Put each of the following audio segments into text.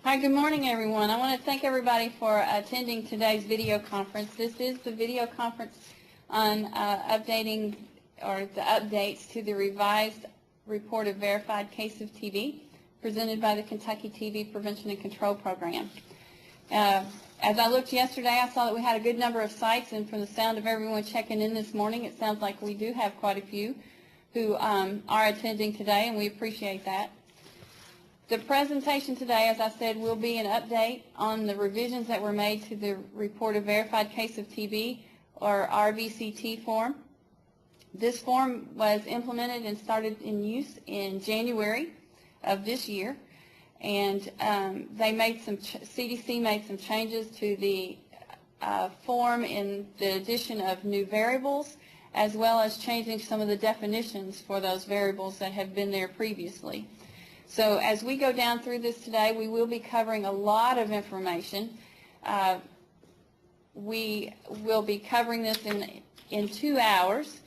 Hi, good morning, everyone. I want to thank everybody for attending today's video conference. This is the video conference on updating or the updates to the revised report of verified case of TB presented by the Kentucky TB Prevention and Control Program. As I looked yesterday, I saw that we had a good number of sites, and from the sound of everyone checking in this morning, it sounds like we do have quite a few who are attending today, and we appreciate that. The presentation today, as I said, will be an update on the revisions that were made to the Report of Verified Case of TB, or RVCT form. This form was implemented and started in use in January of this year, and they made CDC made some changes to the form in the addition of new variables, as well as changing some of the definitions for those variables that have been there previously. So as we go down through this today, we will be covering a lot of information. We will be covering this in 2 hours,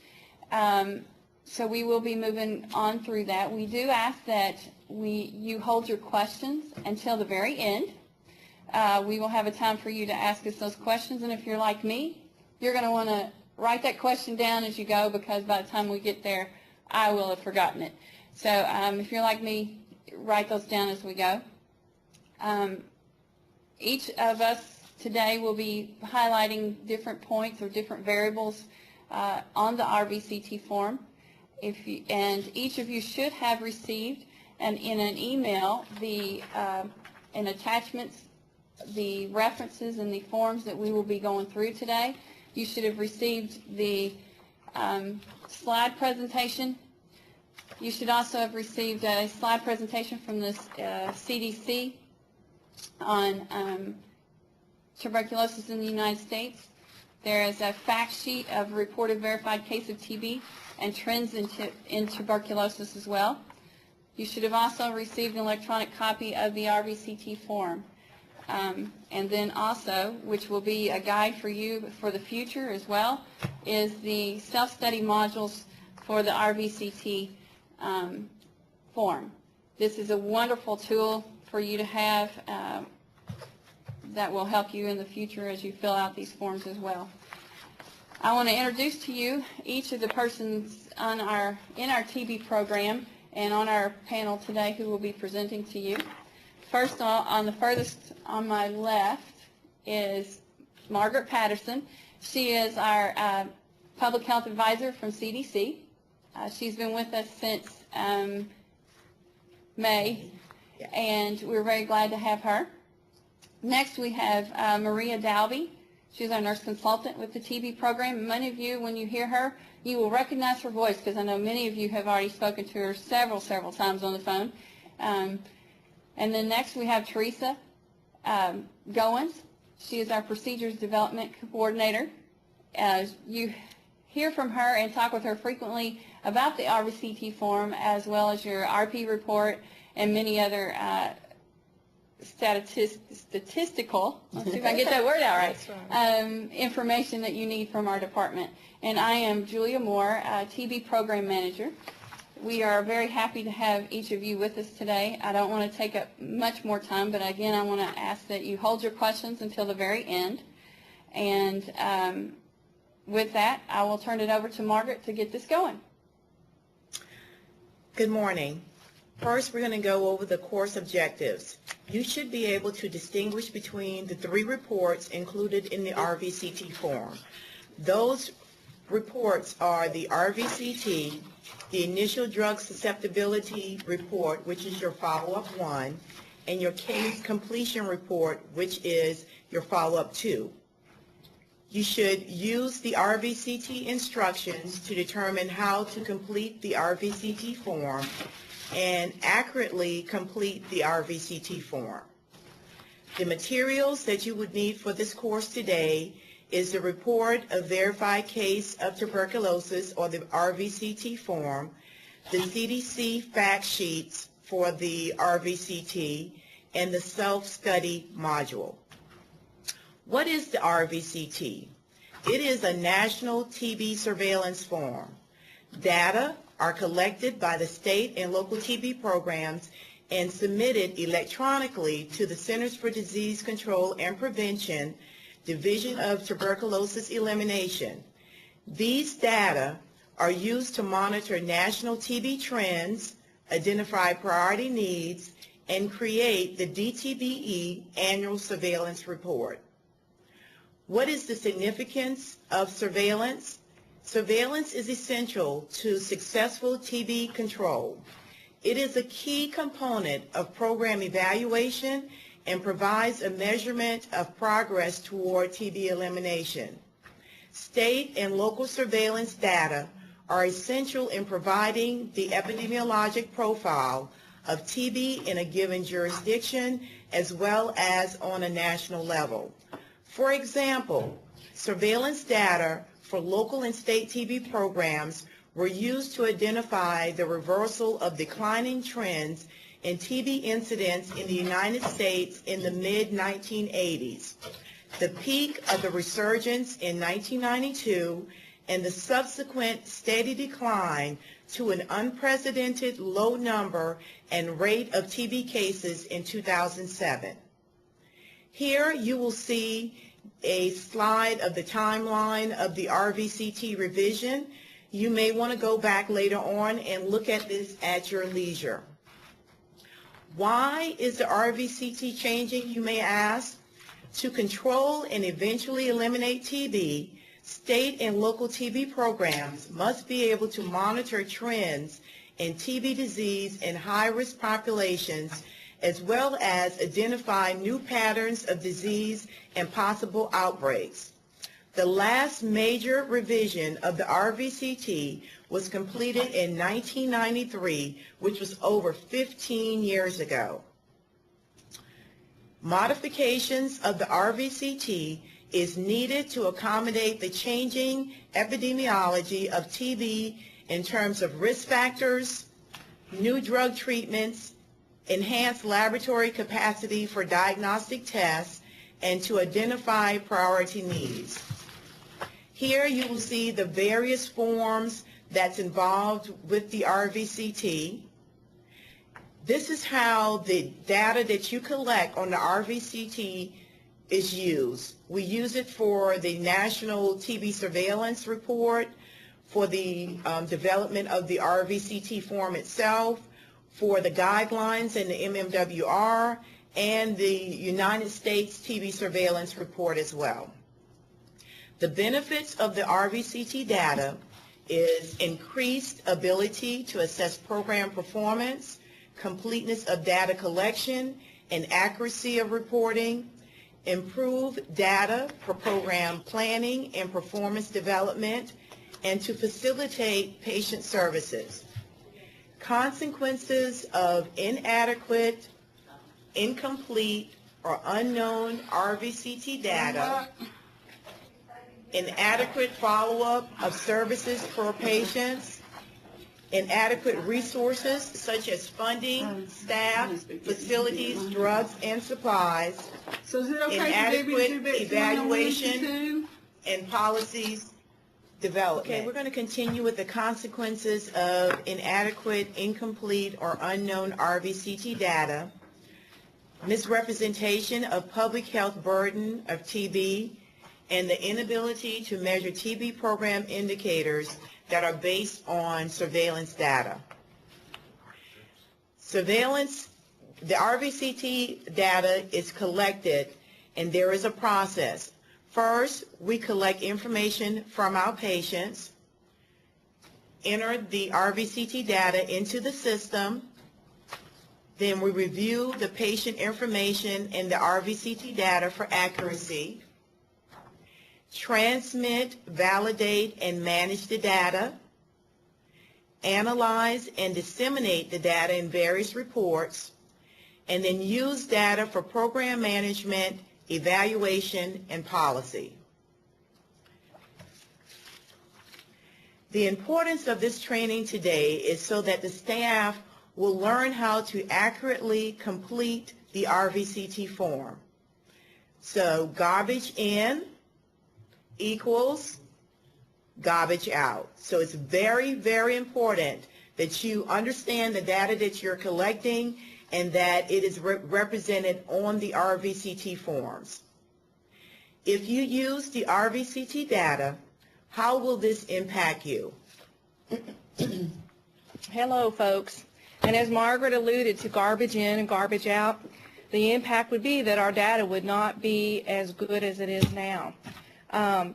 so we will be moving on through that. We do ask that you hold your questions until the very end. We will have a time for you to ask us those questions, and if you're like me, you're going to want to write that question down as you go, because by the time we get there, I will have forgotten it. So if you're like me, write those down as we go. Each of us today will be highlighting different points or different variables on the RVCT form. And each of you should have received in an email in attachments the references and the forms that we will be going through today. You should have received the slide presentation. You should also have received a slide presentation from the CDC on tuberculosis in the United States. There is a fact sheet of reported verified case of TB and trends in tuberculosis as well. You should have also received an electronic copy of the RVCT form. And then also, which will be a guide for you for the future as well, is the self-study modules for the RVCT form. This is a wonderful tool for you to have that will help you in the future as you fill out these forms as well. I want to introduce to you each of the persons in our TB program and on our panel today who will be presenting to you. First, on the furthest on my left is Margaret Patterson. She is our public health advisor from CDC. She's been with us since May, and we're very glad to have her. Next, we have Maria Dalby. She's our nurse consultant with the TB program. Many of you, when you hear her, you will recognize her voice, because I know many of you have already spoken to her several times on the phone. And then next, we have Teresa Goins. She is our procedures development coordinator. You hear from her and talk with her frequently about the RVCT form, as well as your RP report and many other statistical, let's see if I get that word out right, information that you need from our department. And I am Julia Moore, TB program manager. We are very happy to have each of you with us today. I don't want to take up much more time, but again, I want to ask that you hold your questions until the very end. And with that, I will turn it over to Margaret to get this going. Good morning. First, we're going to go over the course objectives. You should be able to distinguish between the 3 reports included in the RVCT form. Those reports are the RVCT, the initial drug susceptibility report, which is your follow-up 1, and your case completion report, which is your follow-up 2. You should use the RVCT instructions to determine how to complete the RVCT form and accurately complete the RVCT form. The materials that you would need for this course today is the report of verified case of tuberculosis, or the RVCT form, the CDC fact sheets for the RVCT, and the self-study module. What is the RVCT? It is a national TB surveillance form. Data are collected by the state and local TB programs and submitted electronically to the Centers for Disease Control and Prevention, Division of Tuberculosis Elimination. These data are used to monitor national TB trends, identify priority needs, and create the DTBE Annual Surveillance Report. What is the significance of surveillance? Surveillance is essential to successful TB control. It is a key component of program evaluation and provides a measurement of progress toward TB elimination. State and local surveillance data are essential in providing the epidemiologic profile of TB in a given jurisdiction as well as on a national level. For example, surveillance data for local and state TB programs were used to identify the reversal of declining trends in TB incidence in the United States in the mid-1980s, the peak of the resurgence in 1992, and the subsequent steady decline to an unprecedented low number and rate of TB cases in 2007. Here you will see a slide of the timeline of the RVCT revision. You may want to go back later on and look at this at your leisure. Why is the RVCT changing, you may ask? To control and eventually eliminate TB, state and local TB programs must be able to monitor trends in TB disease in high-risk populations, as well as identify new patterns of disease and possible outbreaks. The last major revision of the RVCT was completed in 1993, which was over 15 years ago. Modifications of the RVCT is needed to accommodate the changing epidemiology of TB in terms of risk factors, new drug treatments, enhanced laboratory capacity for diagnostic tests, and to identify priority needs. Here you will see the various forms that's involved with the RVCT. This is how the data that you collect on the RVCT is used. We use it for the National TB Surveillance Report, for the development of the RVCT form itself, for the guidelines and the MMWR, and the United States TB Surveillance Report as well. The benefits of the RVCT data is increased ability to assess program performance, completeness of data collection, and accuracy of reporting, improved data for program planning and performance development, and to facilitate patient services. Consequences of inadequate, incomplete, or unknown RVCT data, inadequate follow-up of services for patients, inadequate resources such as funding, staff, facilities, drugs, and supplies, So is it okay inadequate to evaluation and policies development. Okay, we're going to continue with the consequences of inadequate, incomplete, or unknown RVCT data, misrepresentation of public health burden of TB, and the inability to measure TB program indicators that are based on surveillance data. Surveillance, the RVCT data is collected, and there is a process. First, we collect information from our patients, enter the RVCT data into the system, then we review the patient information and the RVCT data for accuracy, transmit, validate, and manage the data, analyze and disseminate the data in various reports, and then use data for program management, evaluation, and policy. The importance of this training today is so that the staff will learn how to accurately complete the RVCT form. So garbage in equals garbage out. So it's very, very important that you understand the data that you're collecting and that it is represented on the RVCT forms. If you use the RVCT data, how will this impact you? Hello, folks. And as Margaret alluded to garbage in and garbage out, the impact would be that our data would not be as good as it is now.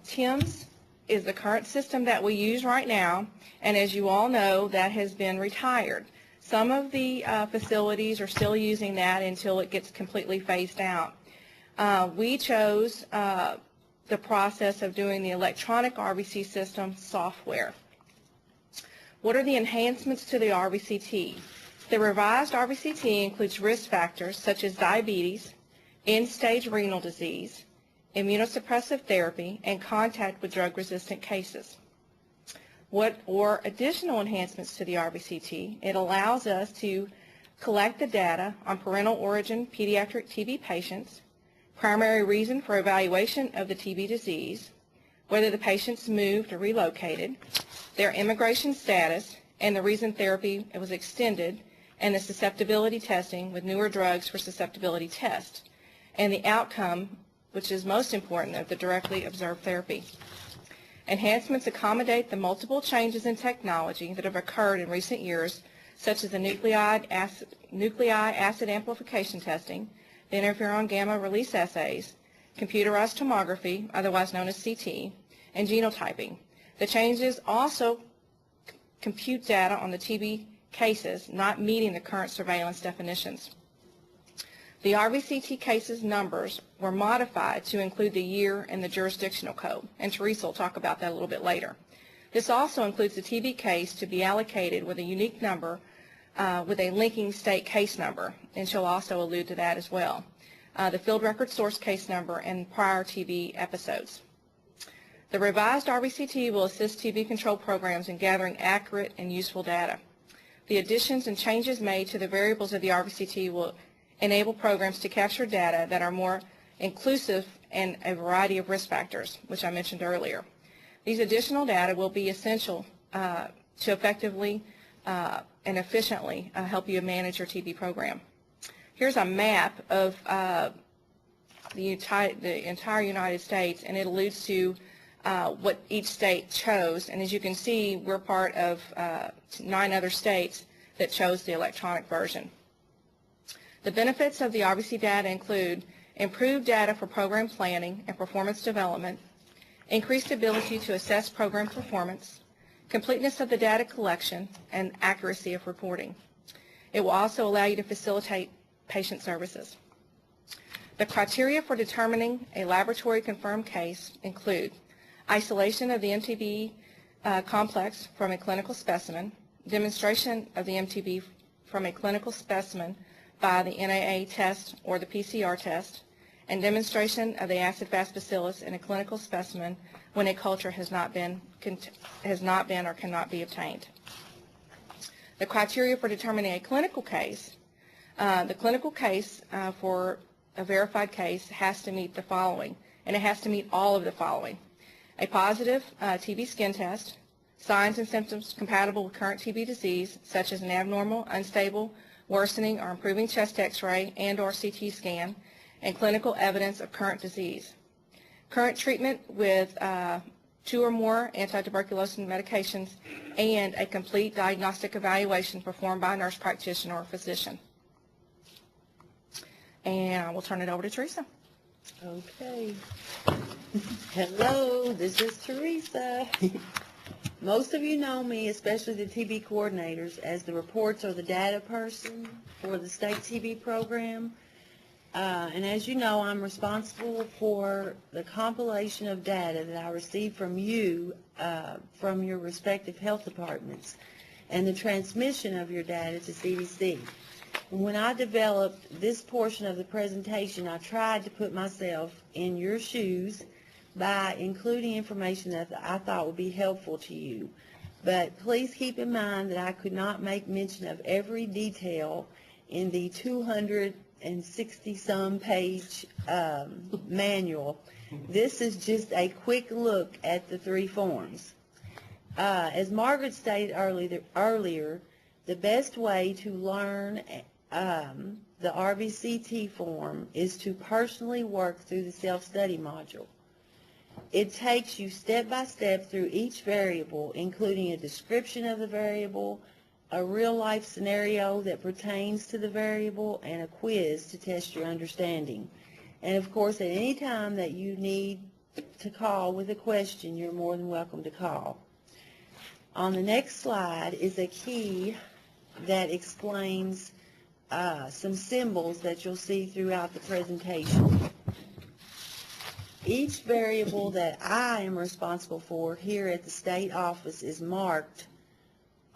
TIMS is the current system that we use right now, and as you all know, that has been retired. Some of the facilities are still using that until it gets completely phased out. We chose the process of doing the electronic RVC system software. What are the enhancements to the RVCT? The revised RVCT includes risk factors such as diabetes, end-stage renal disease, immunosuppressive therapy, and contact with drug-resistant cases. What are additional enhancements to the RVCT? It allows us to collect the data on parental origin pediatric TB patients, primary reason for evaluation of the TB disease, whether the patients moved or relocated, their immigration status, and the reason therapy was extended, and the susceptibility testing with newer drugs for susceptibility test, and the outcome, which is most important, of the directly observed therapy. Enhancements accommodate the multiple changes in technology that have occurred in recent years, such as the nuclei acid amplification testing, the interferon gamma release assays, computerized tomography, otherwise known as CT, and genotyping. The changes also compute data on the TB cases not meeting the current surveillance definitions. The RVCT cases numbers were modified to include the year and the jurisdictional code, and Teresa will talk about that a little bit later. This also includes the TB case to be allocated with a unique number with a linking state case number, and she'll also allude to that as well. The field record source case number and prior TB episodes. The revised RVCT will assist TB control programs in gathering accurate and useful data. The additions and changes made to the variables of the RVCT will enable programs to capture data that are more inclusive and a variety of risk factors, which I mentioned earlier. These additional data will be essential to effectively and efficiently help you manage your TB program. Here's a map of the entire United States, and it alludes to what each state chose. And as you can see, we're part of 9 other states that chose the electronic version. The benefits of the RVC data include improved data for program planning and performance development, increased ability to assess program performance, completeness of the data collection, and accuracy of reporting. It will also allow you to facilitate patient services. The criteria for determining a laboratory confirmed case include isolation of the MTB complex from a clinical specimen, demonstration of the MTB from a clinical specimen by the NAA test or the PCR test, and demonstration of the acid-fast bacillus in a clinical specimen when a culture has not been or cannot be obtained. The criteria for determining a clinical case, the clinical case for a verified case has to meet the following, and it has to meet all of the following: a positive TB skin test, signs and symptoms compatible with current TB disease, such as an abnormal, unstable, worsening, or improving chest X-ray and or CT scan, and clinical evidence of current disease. Current treatment with 2 or more anti-tuberculosis medications, and a complete diagnostic evaluation performed by a nurse practitioner or physician. And I will turn it over to Teresa. Okay. Hello, this is Teresa. Most of you know me, especially the TB coordinators, as the reports or the data person for the state TB program. And as you know, I'm responsible for the compilation of data that I receive from you, from your respective health departments, and the transmission of your data to CDC. And when I developed this portion of the presentation, I tried to put myself in your shoes by including information that I thought would be helpful to you. But please keep in mind that I could not make mention of every detail in the 260-some page manual. This is just a quick look at the 3 forms. As Margaret stated earlier, the best way to learn the RVCT form is to personally work through the self-study module. It takes you step by step through each variable, including a description of the variable, a real-life scenario that pertains to the variable, and a quiz to test your understanding. And of course, at any time that you need to call with a question, you're more than welcome to call. On the next slide is a key that explains some symbols that you'll see throughout the presentation. Each variable that I am responsible for here at the state office is marked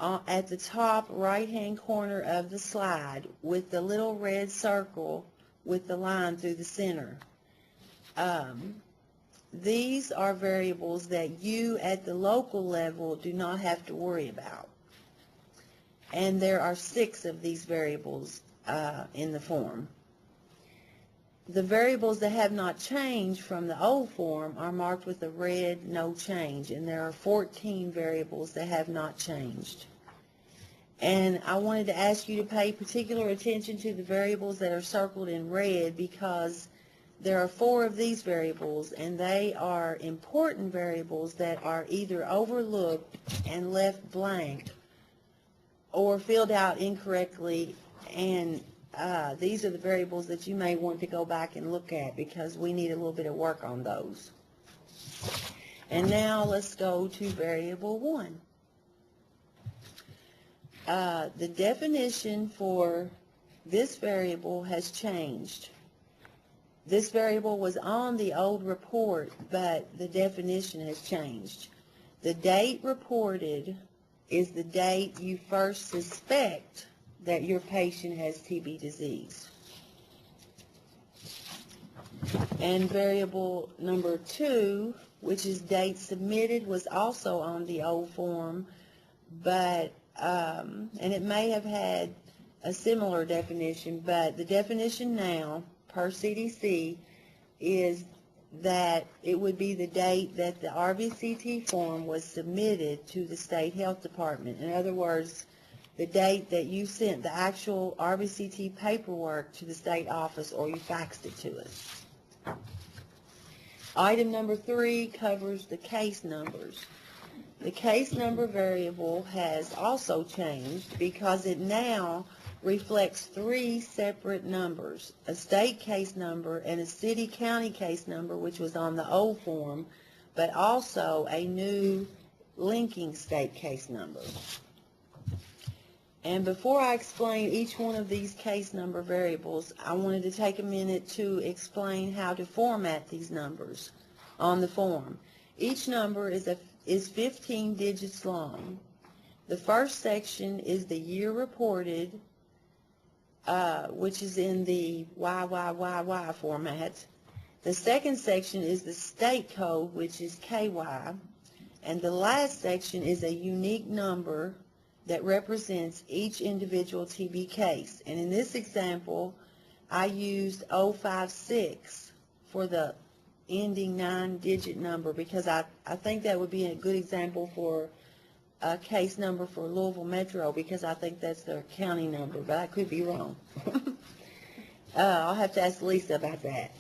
at the top right-hand corner of the slide with the little red circle with the line through the center. These are variables that you at the local level do not have to worry about. And there are 6 of these variables in the form. The variables that have not changed from the old form are marked with a red no change, and there are 14 variables that have not changed. And I wanted to ask you to pay particular attention to the variables that are circled in red, because there are 4 of these variables, and they are important variables that are either overlooked and left blank or filled out incorrectly, and these are the variables that you may want to go back and look at, because we need a little bit of work on those. And now let's go to variable 1. The definition for this variable has changed. This variable was on the old report, but the definition has changed. The date reported is the date you first suspect that your patient has TB disease. And variable number 2, which is date submitted, was also on the old form, but and it may have had a similar definition, but the definition now, per CDC, is that it would be the date that the RVCT form was submitted to the state health department. In other words, the date that you sent the actual RVCT paperwork to the state office or you faxed it to us. Item number 3 covers the case numbers. The case number variable has also changed because it now reflects 3 separate numbers: a state case number and a city-county case number, which was on the old form, but also a new linking state case number. And before I explain each one of these case number variables, I wanted to take a minute to explain how to format these numbers on the form. Each number is 15 digits long. The first section is the year reported, which is in the YYYY format. The second section is the state code, which is KY. And the last section is a unique number that represents each individual TB case. And in this example, I used 056 for the ending 9-digit number because I think that would be a good example for a case number for Louisville Metro, because I think that's their county number, but I could be wrong. I'll have to ask Lisa about that.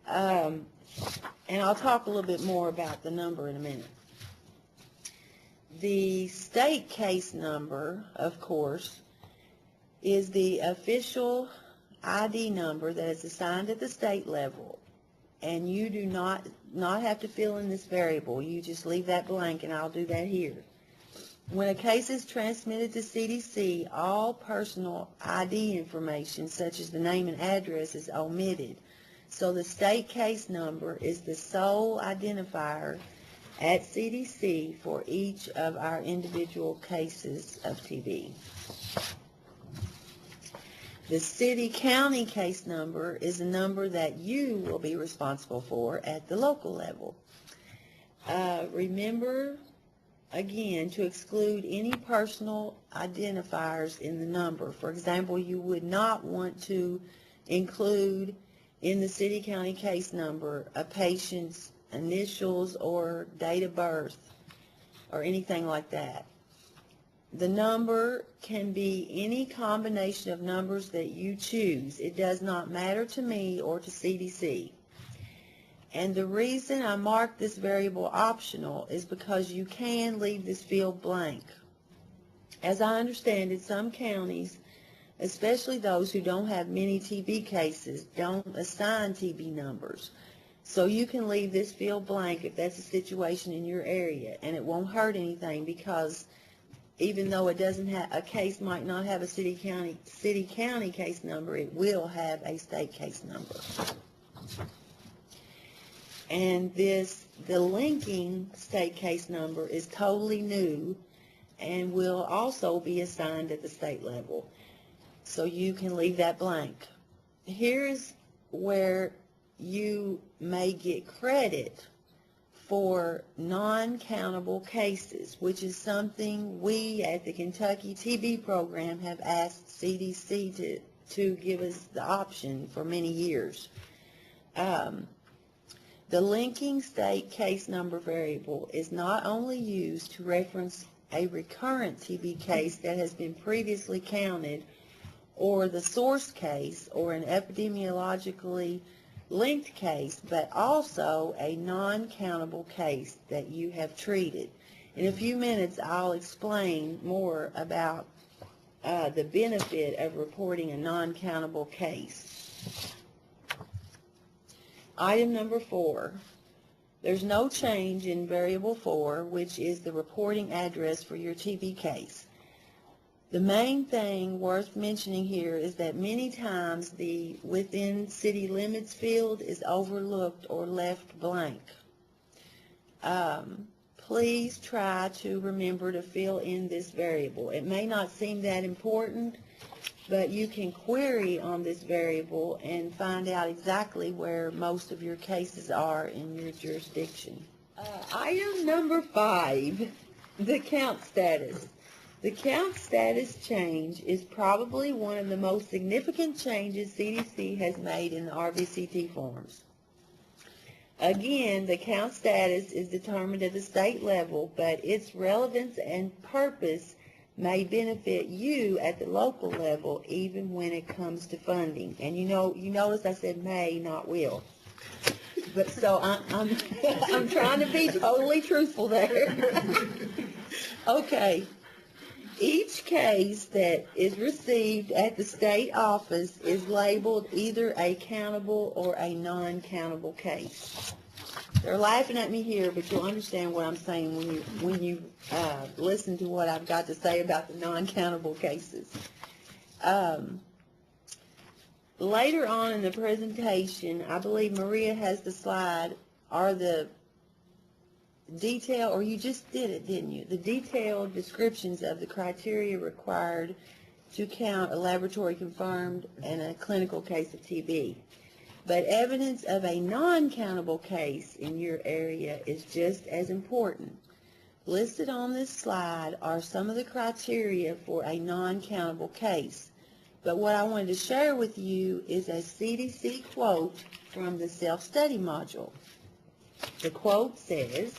And I'll talk a little bit more about the number in a minute. The state case number, of course, is the official ID number that is assigned at the state level, and you do not have to fill in this variable. You just leave that blank, and I'll do that here. When a case is transmitted to CDC, all personal ID information, such as the name and address, is omitted. So the state case number is the sole identifier at CDC for each of our individual cases of TB. The city-county case number is a number that you will be responsible for at the local level. Remember, again, to exclude any personal identifiers in the number. For example, you would not want to include in the city-county case number a patient's initials or date of birth or anything like that. The number can be any combination of numbers that you choose. It does not matter to me or to CDC. And the reason I marked this variable optional is because you can leave this field blank. As I understand it, some counties, especially those who don't have many TB cases, don't assign TB numbers. So you can leave this field blank if that's a situation in your area, and it won't hurt anything, because even though it doesn't have, a case might not have a city-county case number, it will have a state case number. And the linking state case number is totally new and will also be assigned at the state level. So you can leave that blank. Here's where you may get credit for non-countable cases, which is something we at the Kentucky TB program have asked CDC to give us the option for many years. The linking state case number variable is not only used to reference a recurrent TB case that has been previously counted, or the source case, or an epidemiologically linked case, but also a non-countable case that you have treated. In a few minutes, I'll explain more about the benefit of reporting a non-countable case. Item number 4. There's no change in variable 4, which is the reporting address for your TB case. The main thing worth mentioning here is that many times the within city limits field is overlooked or left blank. Please try to remember to fill in this variable. It may not seem that important, but you can query on this variable and find out exactly where most of your cases are in your jurisdiction. Item number 5, the count status. The count status change is probably one of the most significant changes CDC has made in the RVCT forms. Again, the count status is determined at the state level, but its relevance and purpose may benefit you at the local level even when it comes to funding. And you notice I said may, not will. But so I'm trying to be totally truthful there. Okay. Each case that is received at the state office is labeled either a countable or a non-countable case. They're laughing at me here, but you'll understand what I'm saying when you listen to what I've got to say about the non-countable cases. Later on in the presentation, I believe Maria has the slide, are the detail, or you just did it, didn't you? The detailed descriptions of the criteria required to count a laboratory confirmed and a clinical case of TB. But evidence of a non-countable case in your area is just as important. Listed on this slide are some of the criteria for a non-countable case. But what I wanted to share with you is a CDC quote from the self-study module. The quote says,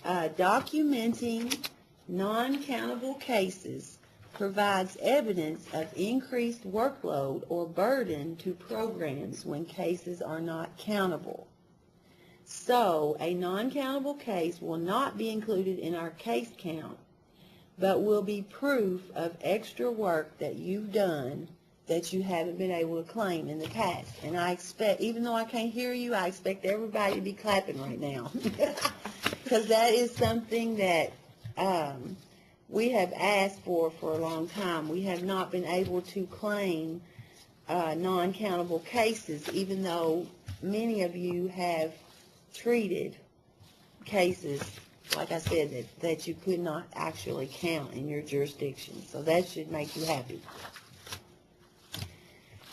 documenting non-countable cases provides evidence of increased workload or burden to programs when cases are not countable. So, a non-countable case will not be included in our case count, but will be proof of extra work that you've done that you haven't been able to claim in the past. And I expect, even though I can't hear you, I expect everybody to be clapping right now. Because that is something that we have asked for a long time. We have not been able to claim non-countable cases, even though many of you have treated cases, like I said, that you could not actually count in your jurisdiction. So that should make you happy.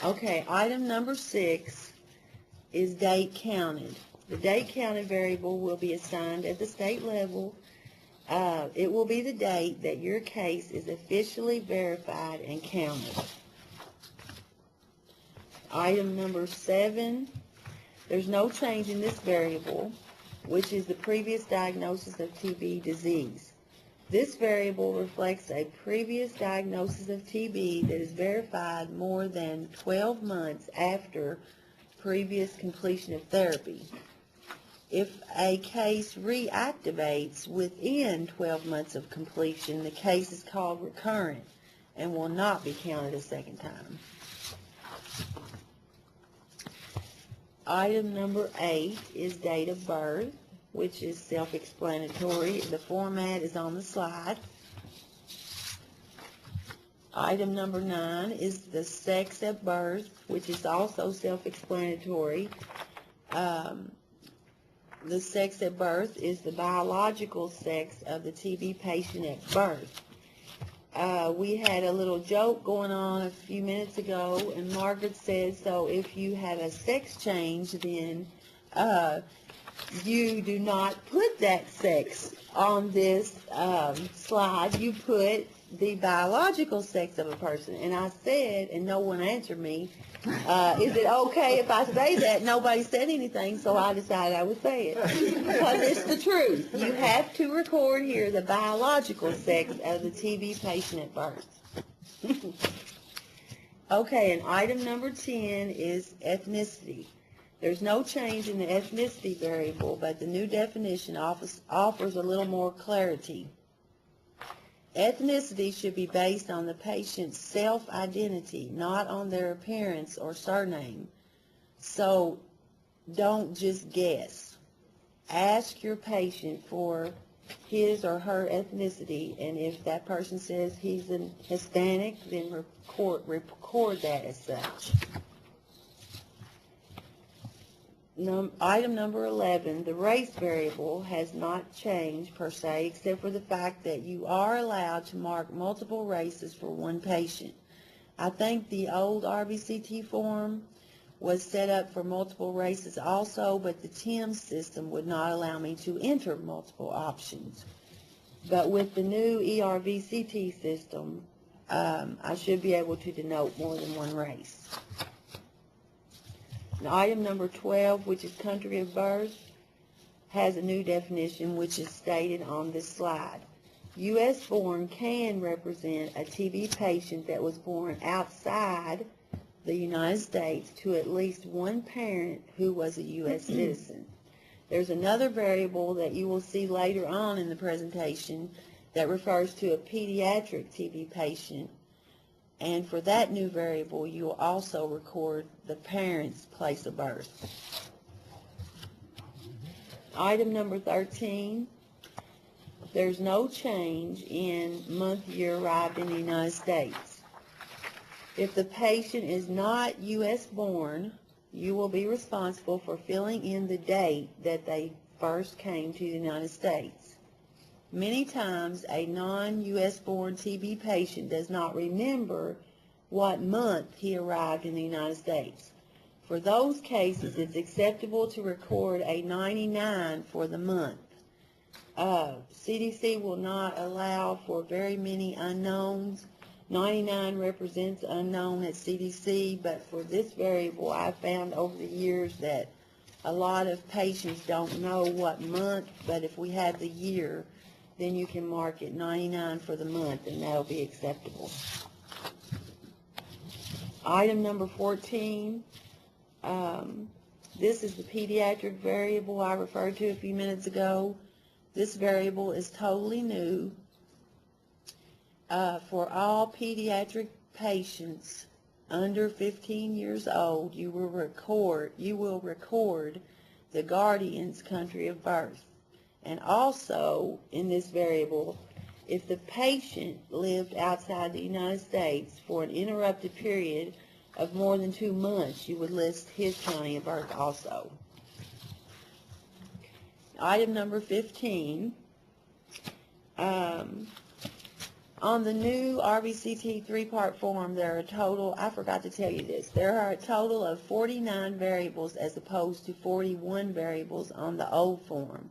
Okay, item number 6 is date counted. The date counted variable will be assigned at the state level. It will be the date that your case is officially verified and counted. Item number 7, there's no change in this variable, which is the previous diagnosis of TB disease. This variable reflects a previous diagnosis of TB that is verified more than 12 months after previous completion of therapy. If a case reactivates within 12 months of completion, the case is called recurrent and will not be counted a second time. Item number 8 is date of birth, which is self-explanatory. The format is on the slide. Item number 9 is the sex at birth, which is also self-explanatory. The sex at birth is the biological sex of the TB patient at birth. We had a little joke going on a few minutes ago, and Margaret said, so if you have a sex change, then you do not put that sex on this slide. You put the biological sex of a person. And I said, and no one answered me, is it okay if I say that? Nobody said anything, so I decided I would say it. Because it's the truth. You have to record here the biological sex of the TB patient at birth. Okay, and item number 10 is ethnicity. There's no change in the ethnicity variable, but the new definition offers a little more clarity. Ethnicity should be based on the patient's self-identity, not on their appearance or surname. So don't just guess. Ask your patient for his or her ethnicity, and if that person says he's a Hispanic, then record that as such. Item number 11, the race variable has not changed per se, except for the fact that you are allowed to mark multiple races for one patient. I think the old RVCT form was set up for multiple races also, but the TIMS system would not allow me to enter multiple options. But with the new ERVCT system, I should be able to denote more than one race. Now, item number 12, which is country of birth, has a new definition which is stated on this slide. U.S. born can represent a TB patient that was born outside the United States to at least one parent who was a U.S. citizen. There's another variable that you will see later on in the presentation that refers to a pediatric TB patient. And for that new variable, you will also record the parent's place of birth. Item number 13, there's no change in month year arrived in the United States. If the patient is not U.S. born, you will be responsible for filling in the date that they first came to the United States. Many times, a non-U.S. born TB patient does not remember what month he arrived in the United States. For those cases, it's acceptable to record a 99 for the month. CDC will not allow for very many unknowns. 99 represents unknown at CDC, but for this variable, I've found over the years that a lot of patients don't know what month, but if we have the year, then you can mark it 99 for the month, and that'll be acceptable. Item number 14, this is the pediatric variable I referred to a few minutes ago. This variable is totally new. For all pediatric patients under 15 years old, you will record the guardian's country of birth. And also, in this variable, if the patient lived outside the United States for an interrupted period of more than 2 months, you would list his county of birth also. Item number 15, on the new RVCT 3-part form, there are a total, I forgot to tell you this, there are a total of 49 variables as opposed to 41 variables on the old form.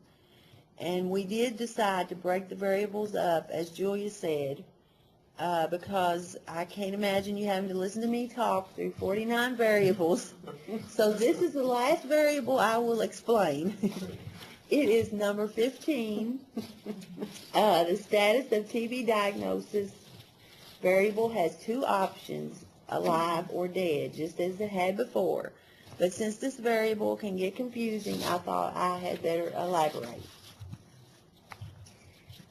And we did decide to break the variables up, as Julia said, because I can't imagine you having to listen to me talk through 49 variables. So this is the last variable I will explain. It is number 15. The status of TB diagnosis variable has two options, alive or dead, just as it had before. But since this variable can get confusing, I thought I had better elaborate.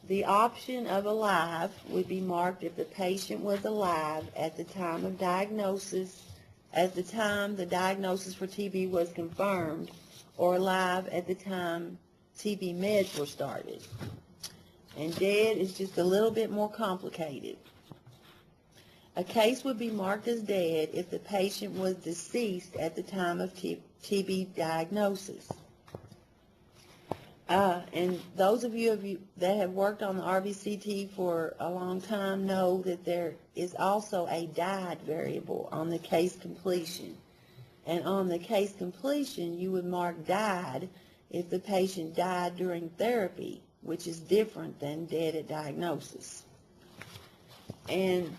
The option of alive would be marked if the patient was alive at the time of diagnosis, at the time the diagnosis for TB was confirmed, or alive at the time TB meds were started. And dead is just a little bit more complicated. A case would be marked as dead if the patient was deceased at the time of TB diagnosis. And those of you that have worked on the RVCT for a long time know that there is also a died variable on the case completion. And on the case completion, you would mark died if the patient died during therapy, which is different than dead at diagnosis. And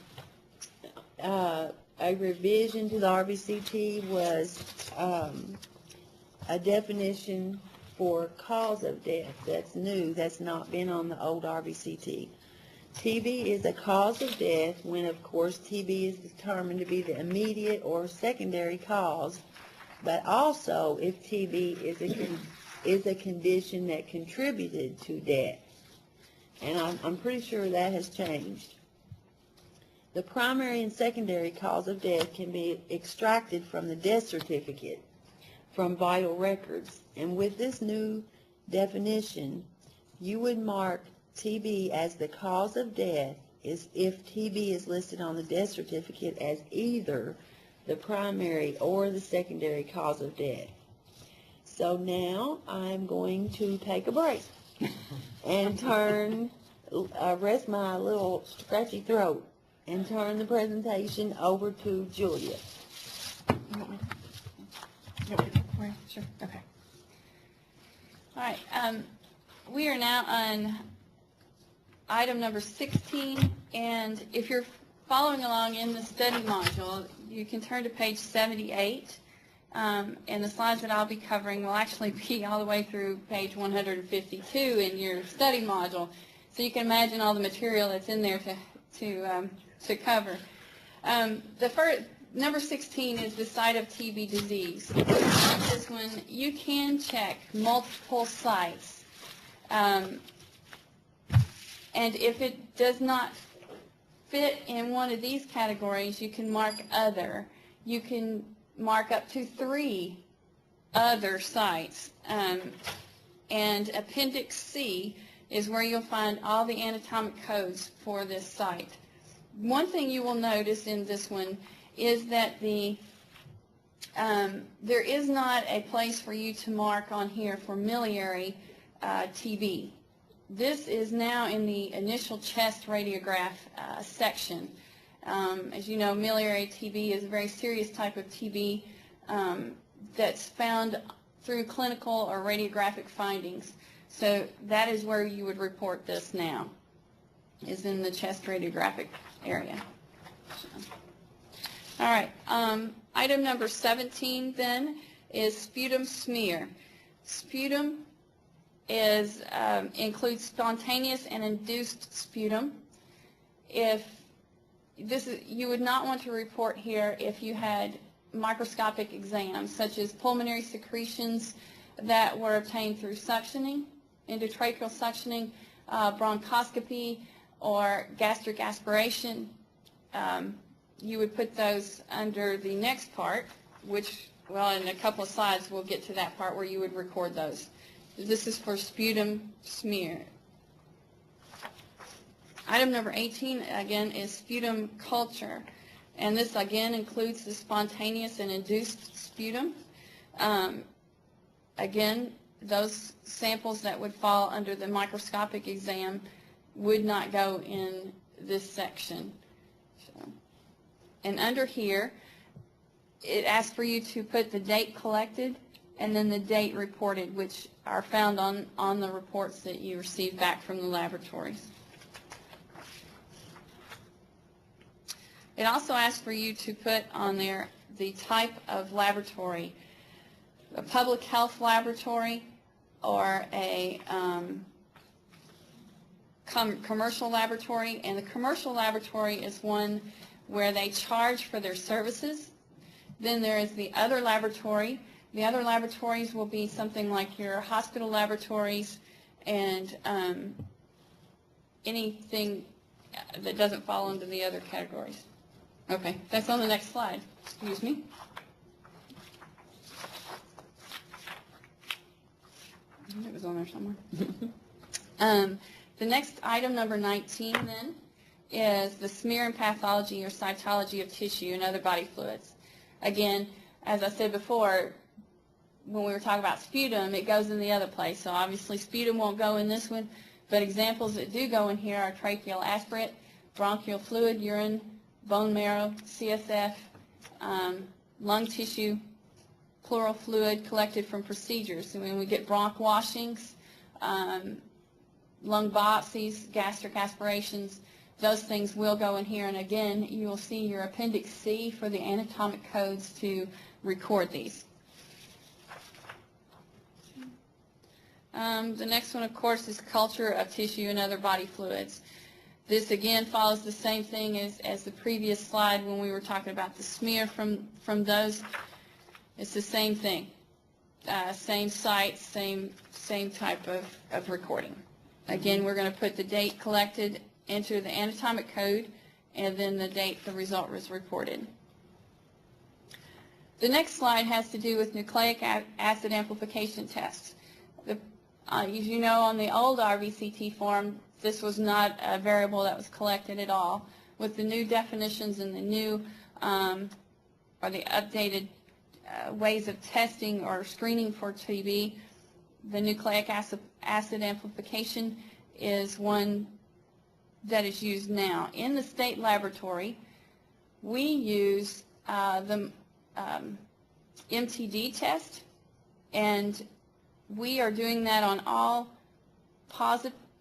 a revision to the RVCT was a definition for cause of death. That's new. That's not been on the old RVCT. TB is a cause of death when, of course, TB is determined to be the immediate or secondary cause, but also if TB is a condition that contributed to death. And I'm pretty sure that has changed. The primary and secondary cause of death can be extracted from the death certificate from vital records. And with this new definition, you would mark TB as the cause of death is if TB is listed on the death certificate as either the primary or the secondary cause of death. So now I'm going to take a break and rest my little scratchy throat and turn the presentation over to Julia. Sure. Okay. All right. We are now on item number 16, and if you're following along in the study module, you can turn to page 78, and the slides that I'll be covering will actually be all the way through page 152 in your study module, so you can imagine all the material that's in there to cover. The first, number 16 is the site of TB disease. This one, you can check multiple sites, and if it does not fit in one of these categories, you can mark other. You can mark up to 3 other sites, and Appendix C is where you'll find all the anatomic codes for this site. One thing you will notice in this one is that there is not a place for you to mark on here for miliary TB. This is now in the initial chest radiograph section. As you know, miliary TB is a very serious type of TB that's found through clinical or radiographic findings. So that is where you would report this now, is in the chest radiographic area. All right, item number 17 then is sputum smear. Sputum includes spontaneous and induced sputum. You would not want to report here if you had microscopic exams, such as pulmonary secretions that were obtained through suctioning, endotracheal suctioning, bronchoscopy, or gastric aspiration. You would put those under the next part, which, well, in a couple of slides we'll get to that part where you would record those. This is for sputum smear. Item number 18, again, is sputum culture. And this, again, includes the spontaneous and induced sputum. Again, those samples that would fall under the microscopic exam would not go in this section. And under here, it asks for you to put the date collected and then the date reported, which are found on the reports that you receive back from the laboratories. It also asks for you to put on there the type of laboratory, a public health laboratory or a commercial laboratory, and the commercial laboratory is one where they charge for their services. Then there is the other laboratory. The other laboratories will be something like your hospital laboratories and anything that doesn't fall into the other categories. Okay, that's on the next slide. Excuse me. It was on there somewhere. The next item, number 19, then, is the smear and pathology or cytology of tissue and other body fluids. Again, as I said before, when we were talking about sputum, it goes in the other place. So obviously sputum won't go in this one, but examples that do go in here are tracheal aspirate, bronchial fluid, urine, bone marrow, CSF, lung tissue, pleural fluid collected from procedures. So when we get bronch washings, lung biopsies, gastric aspirations, those things will go in here. And again, you will see your Appendix C for the anatomic codes to record these. The next one, of course, is culture of tissue and other body fluids. This, again, follows the same thing as the previous slide when we were talking about the smear from those. It's the same thing. Same site, same type of recording. Again, we're going to put the date collected, enter the anatomic code, and then the date the result was reported. The next slide has to do with nucleic acid amplification tests. As you know, on the old RVCT form, this was not a variable that was collected at all. With the new definitions and the new or the updated ways of testing or screening for TB, the nucleic acid amplification is one that is used now. In the state laboratory, we use the MTD test, and we are doing that on all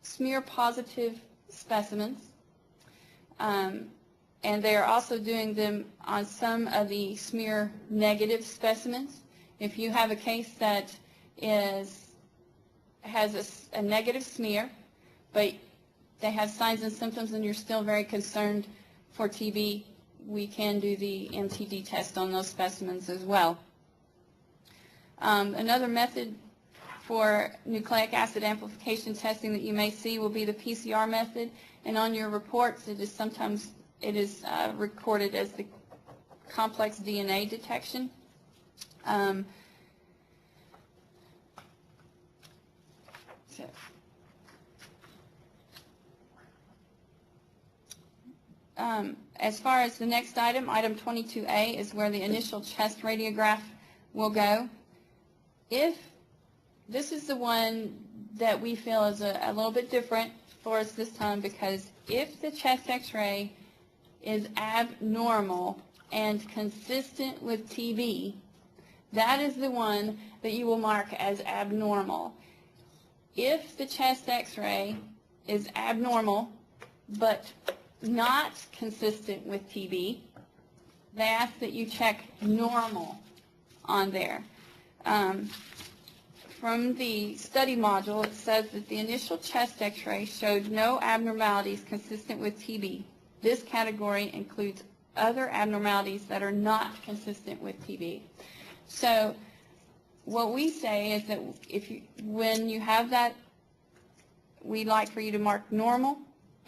smear-positive specimens, and they are also doing them on some of the smear-negative specimens. If you have a case that has a negative smear, but they have signs and symptoms and you're still very concerned for TB, we can do the MTD test on those specimens as well. Another method for nucleic acid amplification testing that you may see will be the PCR method, and on your reports it is sometimes recorded as the complex DNA detection. As far as the next item, item 22A, is where the initial chest radiograph will go. This is the one that we feel is a little bit different for us this time, because if the chest x-ray is abnormal and consistent with TB, that is the one that you will mark as abnormal. If the chest x-ray is abnormal but not consistent with TB, they ask that you check normal on there. From the study module, it says that the initial chest x-ray showed no abnormalities consistent with TB. This category includes other abnormalities that are not consistent with TB. So what we say is that when you have that, we'd like for you to mark normal,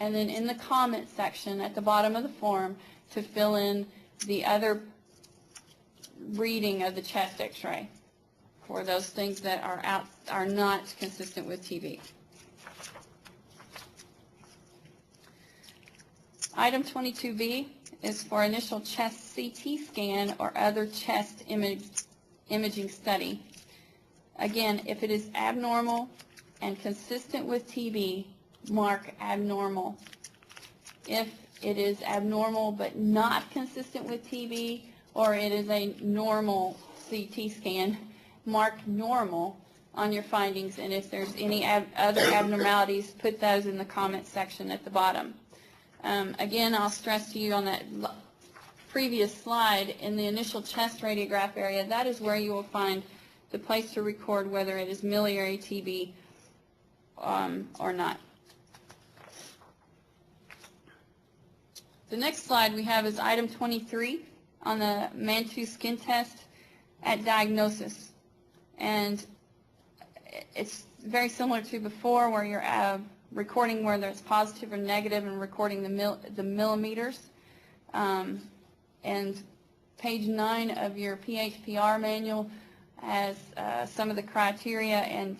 and then in the comment section at the bottom of the form to fill in the other reading of the chest x-ray for those things that are not consistent with TB. Item 22B is for initial chest CT scan or other chest imaging study. Again, if it is abnormal and consistent with TB, mark abnormal. If it is abnormal but not consistent with TB, or it is a normal CT scan, mark normal on your findings, and if there's any other abnormalities, put those in the comment section at the bottom. Again, I'll stress to you on that previous slide, in the initial chest radiograph area, that is where you will find the place to record whether it is miliary TB or not. The next slide we have is item 23 on the Mantoux skin test at diagnosis. And it's very similar to before, where you're recording whether it's positive or negative and recording the millimeters. And page 9 of your PHPR manual has some of the criteria and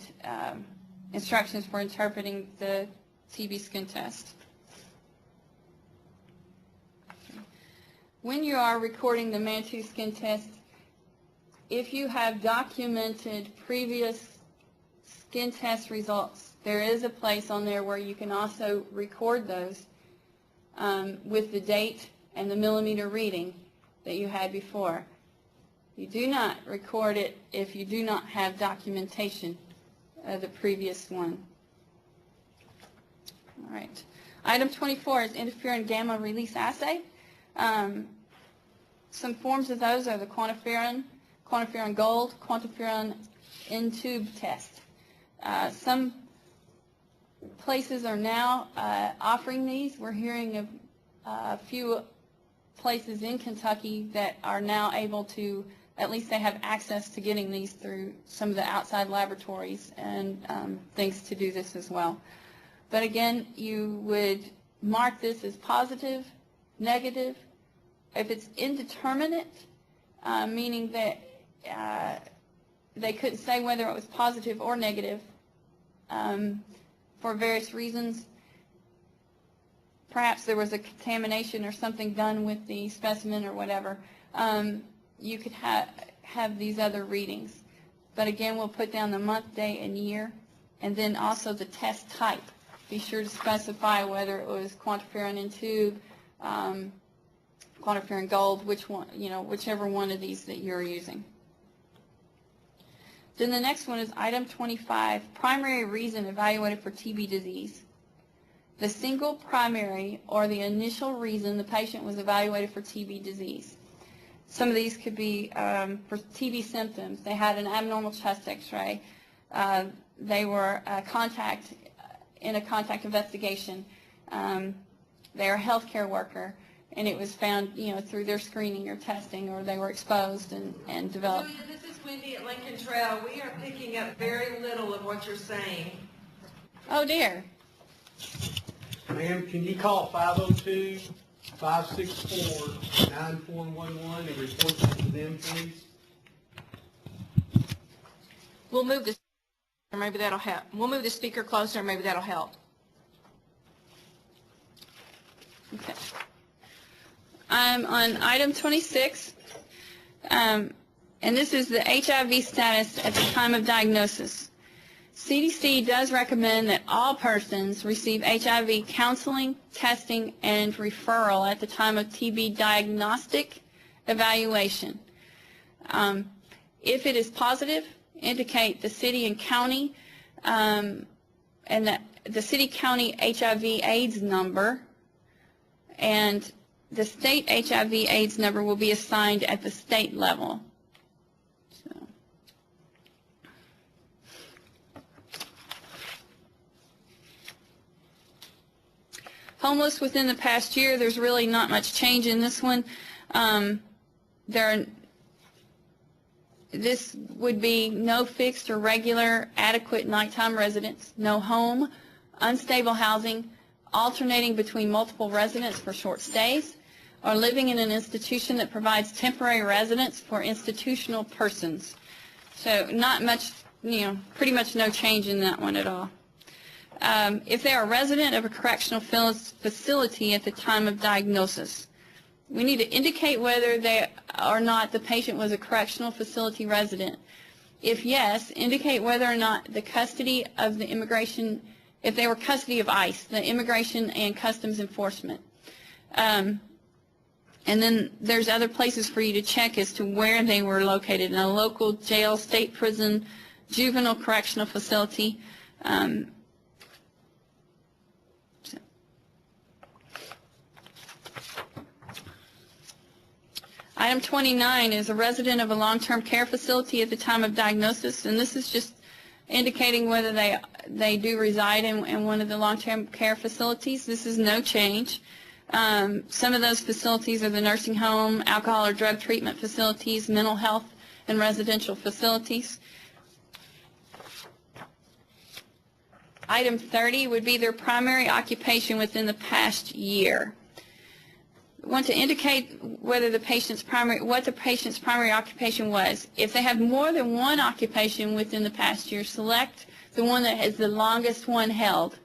instructions for interpreting the TB skin test. When you are recording the Mantoux skin test, if you have documented previous skin test results, there is a place on there where you can also record those with the date and the millimeter reading that you had before. You do not record it if you do not have documentation of the previous one. All right. Item 24 is interferon gamma release assay. Some forms of those are the quantiferon gold, quantiferon in-tube test. Some places are now offering these. We're hearing of a few places in Kentucky that are now able to, at least they have access to getting these through some of the outside laboratories and things to do this as well. But again, you would mark this as positive, negative. If it's indeterminate, meaning that they couldn't say whether it was positive or negative for various reasons, perhaps there was a contamination or something done with the specimen or whatever, you could have these other readings. But again, we'll put down the month, day, and year, and then also the test type. Be sure to specify whether it was quantiferon in tube, quantiferon gold, which one, whichever one of these that you're using. Then the next one is item 25, primary reason evaluated for TB disease. The single primary or the initial reason the patient was evaluated for TB disease. Some of these could be for TB symptoms. They had an abnormal chest x-ray. They were in a contact investigation. They're a healthcare worker, and it was found, through their screening or testing, or they were exposed and developed. Julia, this is Wendy at Lincoln Trail. We are picking up very little of what you're saying. Oh dear. Ma'am, can you call 502-564-9411 and report that to them, please? We'll move this, or maybe that'll help. We'll move the speaker closer, maybe that'll help. Okay. I'm on item 26, and this is the HIV status at the time of diagnosis. CDC does recommend that all persons receive HIV counseling, testing, and referral at the time of TB diagnostic evaluation. If it is positive, indicate the city and county, and the city-county HIV/AIDS number, and the state HIV/AIDS number will be assigned at the state level. So. Homeless within the past year, there's really not much change in this one. This would be no fixed or regular adequate nighttime residence, no home, unstable housing, alternating between multiple residents for short stays, or living in an institution that provides temporary residence for institutional persons. So not much, pretty much no change in that one at all. If they are a resident of a correctional facility at the time of diagnosis, we need to indicate whether they or not the patient was a correctional facility resident. If yes, indicate whether or not the custody of the immigration, if they were custody of ICE, the Immigration and Customs Enforcement. And then there's other places for you to check as to where they were located, in a local jail, state prison, juvenile correctional facility. Item 29 is a resident of a long-term care facility at the time of diagnosis, and this is just indicating whether they do reside in one of the long-term care facilities. This is no change. Some of those facilities are the nursing home, alcohol or drug treatment facilities, mental health, and residential facilities. Item 30 would be their primary occupation within the past year. We want to indicate whether the patient's what the patient's primary occupation was. If they have more than one occupation within the past year, select the one that has the longest one held.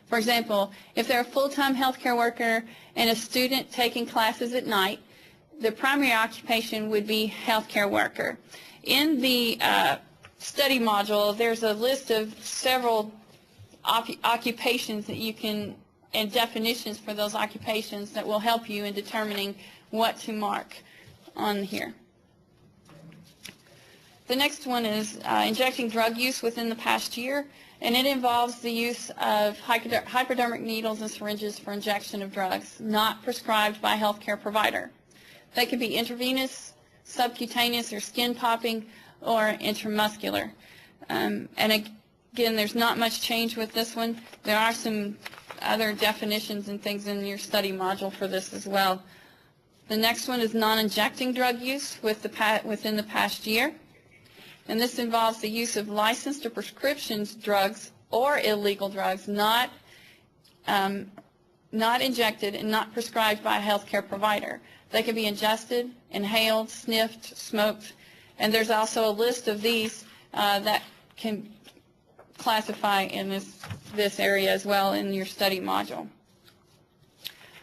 For example, if they're a full-time healthcare worker and a student taking classes at night, the primary occupation would be healthcare worker. In the study module, there's a list of several occupations that you can, and definitions for those occupations that will help you in determining what to mark on here. The next one is injecting drug use within the past year, and it involves the use of hypodermic needles and syringes for injection of drugs not prescribed by a healthcare provider. They can be intravenous, subcutaneous, or skin popping, or intramuscular. And again, there's not much change with this one. There are some other definitions and things in your study module for this as well. The next one is non-injecting drug use within the past year. And this involves the use of licensed or prescription drugs or illegal drugs not injected and not prescribed by a healthcare provider. They can be ingested, inhaled, sniffed, smoked, and there's also a list of these that can classify in this area as well in your study module.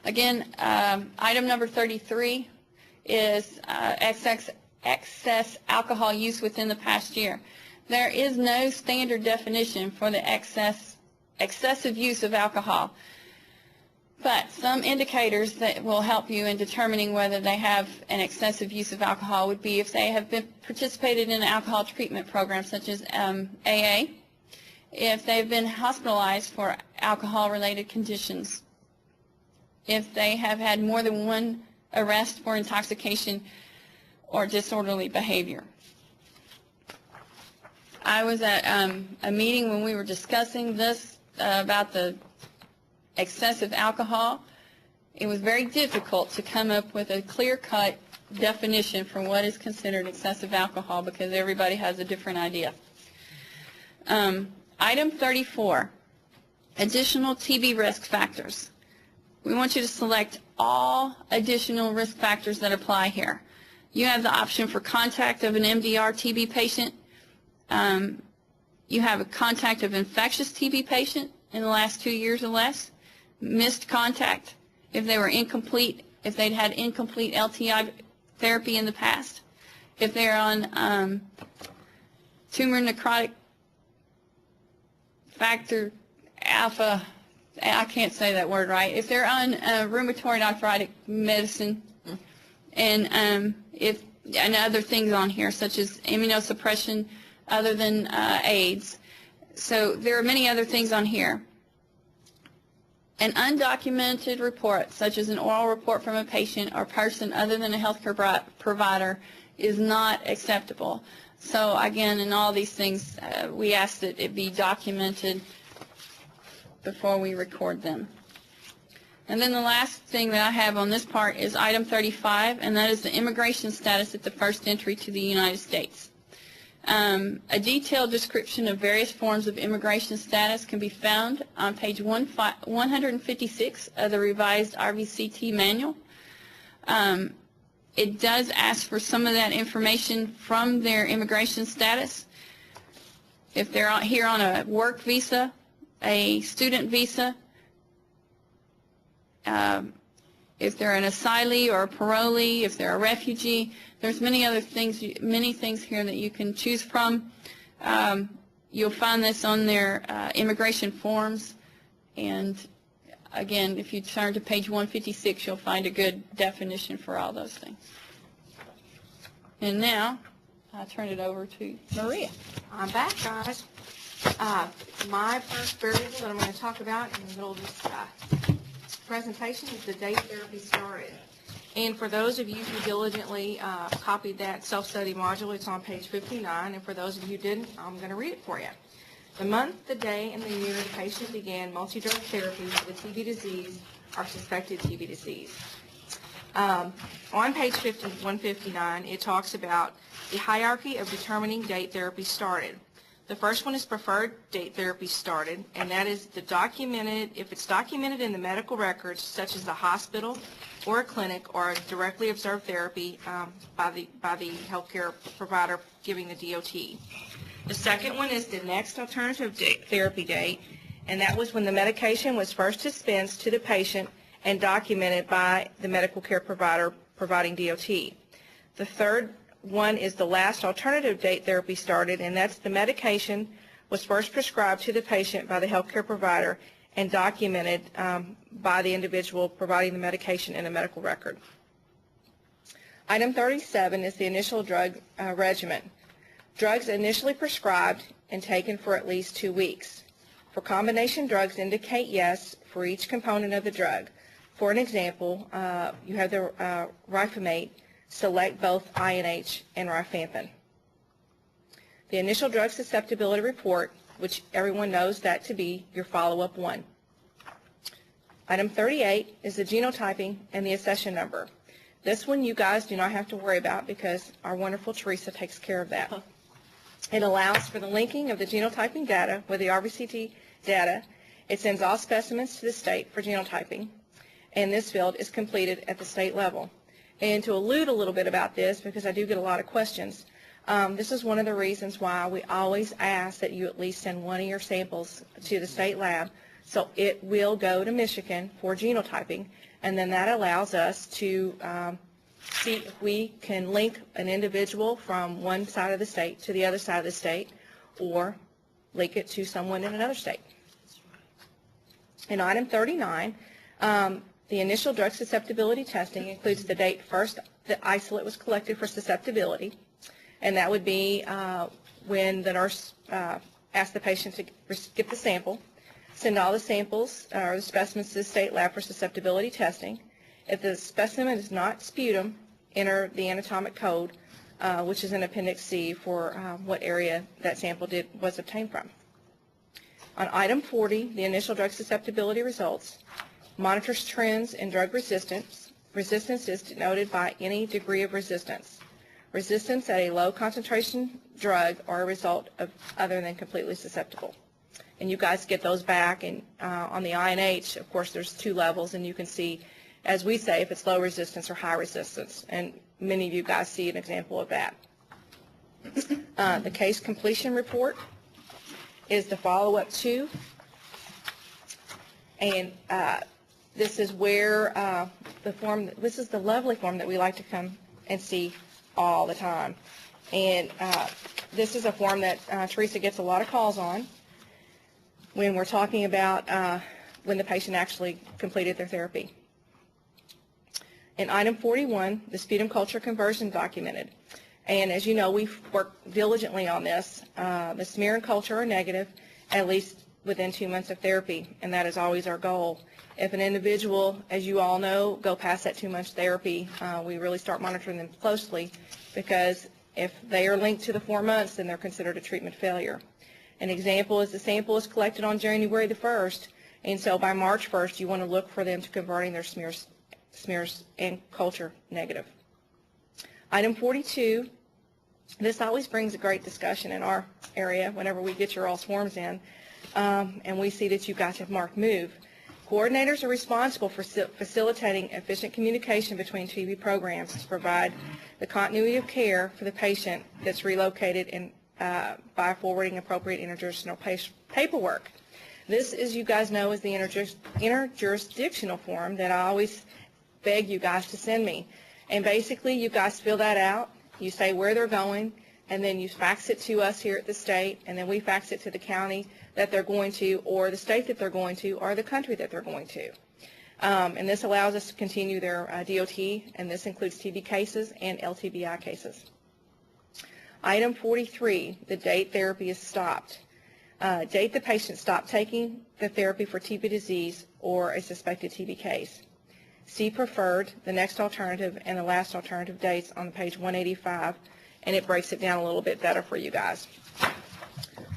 Again, item number 33 is excess alcohol use within the past year. There is no standard definition for the excessive use of alcohol, but some indicators that will help you in determining whether they have an excessive use of alcohol would be if they have participated in an alcohol treatment program such as AA, if they've been hospitalized for alcohol-related conditions, if they have had more than one arrest for intoxication or disorderly behavior. I was at a meeting when we were discussing this about the excessive alcohol. It was very difficult to come up with a clear-cut definition for what is considered excessive alcohol because everybody has a different idea. Item 34, additional TB risk factors. We want you to select all additional risk factors that apply here. You have the option for contact of an MDR TB patient. You have a contact of infectious TB patient in the last 2 years or less. Missed contact if they were incomplete, if they'd had incomplete LTI therapy in the past. If they're on tumor necrotic factor alpha, I can't say that word right. If they're on rheumatoid arthritic medicine, and and other things on here such as immunosuppression other than AIDS. So there are many other things on here. An undocumented report, such as an oral report from a patient or person other than a healthcare provider, is not acceptable. So again, in all these things, we ask that it be documented before we record them. And then the last thing that I have on this part is item 35, and that is the immigration status at the first entry to the United States. A detailed description of various forms of immigration status can be found on page 156 of the Revised RVTC manual. It does ask for some of that information from their immigration status. If they're here on a work visa, a student visa, if they're an asylee or a parolee, if they're a refugee, there's many other things, many things here that you can choose from. You'll find this on their immigration forms, and again, if you turn to page 156, you'll find a good definition for all those things. And now, I'll turn it over to Maria. I'm back, guys. My first variable that I'm going to talk about in the middle of this presentation is the date therapy started. And for those of you who diligently copied that self-study module, it's on page 59. And for those of you who didn't, I'm going to read it for you. The month, the day, and the year the patient began multi-drug therapy for the TB disease or suspected TB disease. On page 159, it talks about the hierarchy of determining date therapy started. The first one is preferred date therapy started, and that is the documented, if it's documented in the medical records, such as the hospital or a clinic or a directly observed therapy by the healthcare provider giving the DOT. The second one is the next alternative therapy date, and that was when the medication was first dispensed to the patient and documented by the medical care provider providing DOT. The third one is the last alternative date therapy started, and that's the medication was first prescribed to the patient by the healthcare provider and documented by the individual providing the medication in a medical record. Item 37 is the initial drug regimen. Drugs initially prescribed and taken for at least 2 weeks. For combination drugs, indicate yes for each component of the drug. For an example, you have the rifamate, select both INH and rifampin. The initial drug susceptibility report, which everyone knows that to be your follow-up one. Item 38 is the genotyping and the accession number. This one you guys do not have to worry about because our wonderful Teresa takes care of that. It allows for the linking of the genotyping data with the RVTC data. It sends all specimens to the state for genotyping, and this field is completed at the state level. And to allude a little bit about this, because I do get a lot of questions, this is one of the reasons why we always ask that you at least send one of your samples to the state lab, so it will go to Michigan for genotyping, and then that allows us to see if we can link an individual from one side of the state to the other side of the state, or link it to someone in another state. In item 39, the initial drug susceptibility testing includes the date first the isolate was collected for susceptibility, and that would be when the nurse asked the patient to get the sample, send all the samples or the specimens to the state lab for susceptibility testing. If the specimen is not sputum, enter the anatomic code, which is in Appendix C for what area that sample was obtained from. On item 40, the initial drug susceptibility results, monitors trends in drug resistance. Resistance is denoted by any degree of resistance. Resistance at a low concentration drug or a result of other than completely susceptible. And you guys get those back, and on the INH, of course, there's 2 levels, and you can see, as we say, if it's low resistance or high resistance, and many of you guys see an example of that. The case completion report is the follow-up to, and this is where the form, this is the lovely form that we like to come and see all the time. And this is a form that Teresa gets a lot of calls on when we're talking about when the patient actually completed their therapy. In item 41, the sputum culture conversion documented. And as you know, we've worked diligently on this. The smear and culture are negative at least within 2 months of therapy, and that is always our goal. If an individual, as you all know, go past that 2 months therapy, we really start monitoring them closely, because if they are linked to the 4 months, then they're considered a treatment failure. An example is the sample is collected on January the 1st, and so by March 1st, you want to look for them to converting their smears and culture negative. Item 42, this always brings a great discussion in our area whenever we get your all's forms in, and we see that you guys have marked move. Coordinators are responsible for facilitating efficient communication between TB programs to provide the continuity of care for the patient that's relocated and by forwarding appropriate interjurisdictional paperwork. This, as you guys know, is the interjurisdictional form that I always beg you guys to send me. And basically, you guys fill that out, you say where they're going, and then you fax it to us here at the state, and then we fax it to the county that they're going to, or the state that they're going to, or the country that they're going to. And this allows us to continue their DOT, and this includes TB cases and LTBI cases. Item 43, the date therapy is stopped. Date the patient stopped taking the therapy for TB disease or a suspected TB case. See preferred, the next alternative, and the last alternative dates on page 185, and it breaks it down a little bit better for you guys.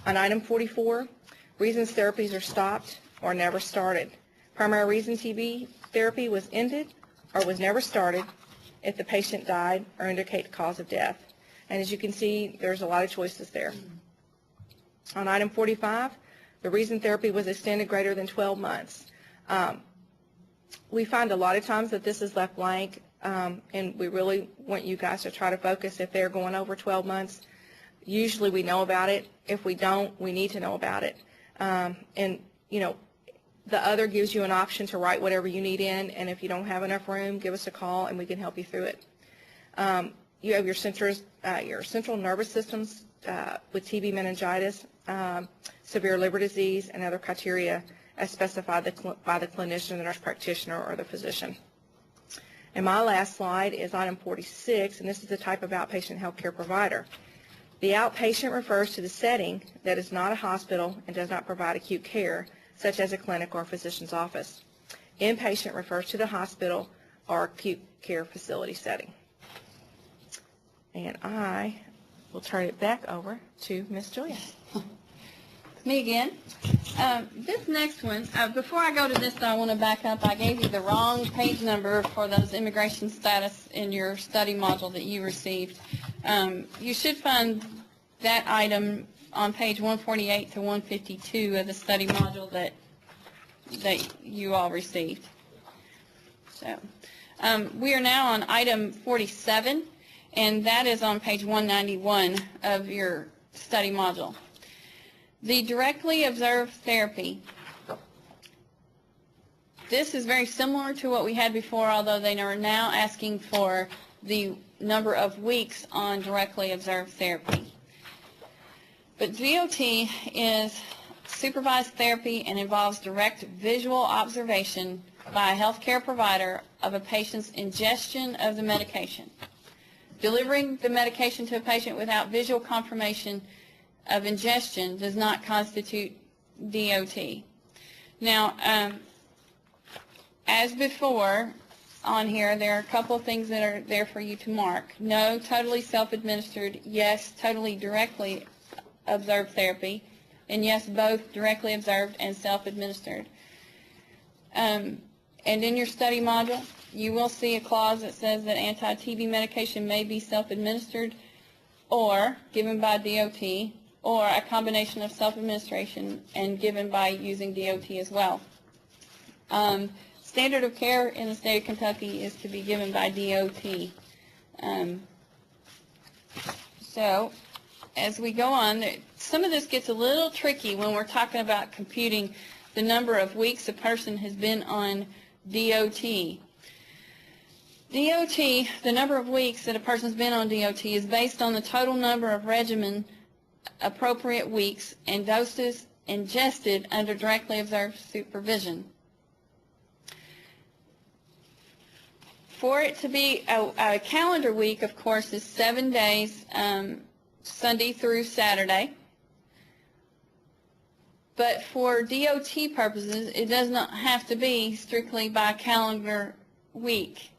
On item 44, reasons therapies are stopped or never started. Primary reason TB therapy was ended or was never started if the patient died or indicate the cause of death. And as you can see, there's a lot of choices there. On item 45, the reason therapy was extended greater than 12 months. We find a lot of times that this is left blank, and we really want you guys to try to focus if they're going over 12 months. Usually we know about it. If we don't, we need to know about it. And, you know, the other gives you an option to write whatever you need in, and if you don't have enough room, give us a call and we can help you through it. You have your central nervous systems with TB meningitis, severe liver disease, and other criteria as specified by the clinician, the nurse practitioner, or the physician. And my last slide is item 46, and this is the type of outpatient health care provider. The outpatient refers to the setting that is not a hospital and does not provide acute care, such as a clinic or a physician's office. Inpatient refers to the hospital or acute care facility setting. And I will turn it back over to Ms. Julia. Me again. This next one, before I go to this, I want to back up. I gave you the wrong page number for those immigration status in your study module that you received. You should find that item on page 148 to 152 of the study module that you all received. So we are now on item 47, and that is on page 191 of your study module. The directly observed therapy. This is very similar to what we had before, although they are now asking for the number of weeks on directly observed therapy. But DOT is supervised therapy and involves direct visual observation by a healthcare provider of a patient's ingestion of the medication. Delivering the medication to a patient without visual confirmation of ingestion does not constitute DOT. Now, as before on here, there are a couple of things that are there for you to mark. No, totally self-administered. Yes, totally directly observed therapy. And yes, both directly observed and self-administered. And in your study module, you will see a clause that says that anti-TB medication may be self-administered or given by DOT, or a combination of self-administration and given by using DOT as well. Standard of care in the state of Kentucky is to be given by DOT. So as we go on, some of this gets a little tricky when we're talking about computing the number of weeks a person has been on DOT. DOT, the number of weeks that a person's been on DOT is based on the total number of regimen appropriate weeks and doses ingested under directly observed supervision. For it to be a calendar week, of course, is 7 days, Sunday through Saturday. But for DOT purposes, it does not have to be strictly by calendar week.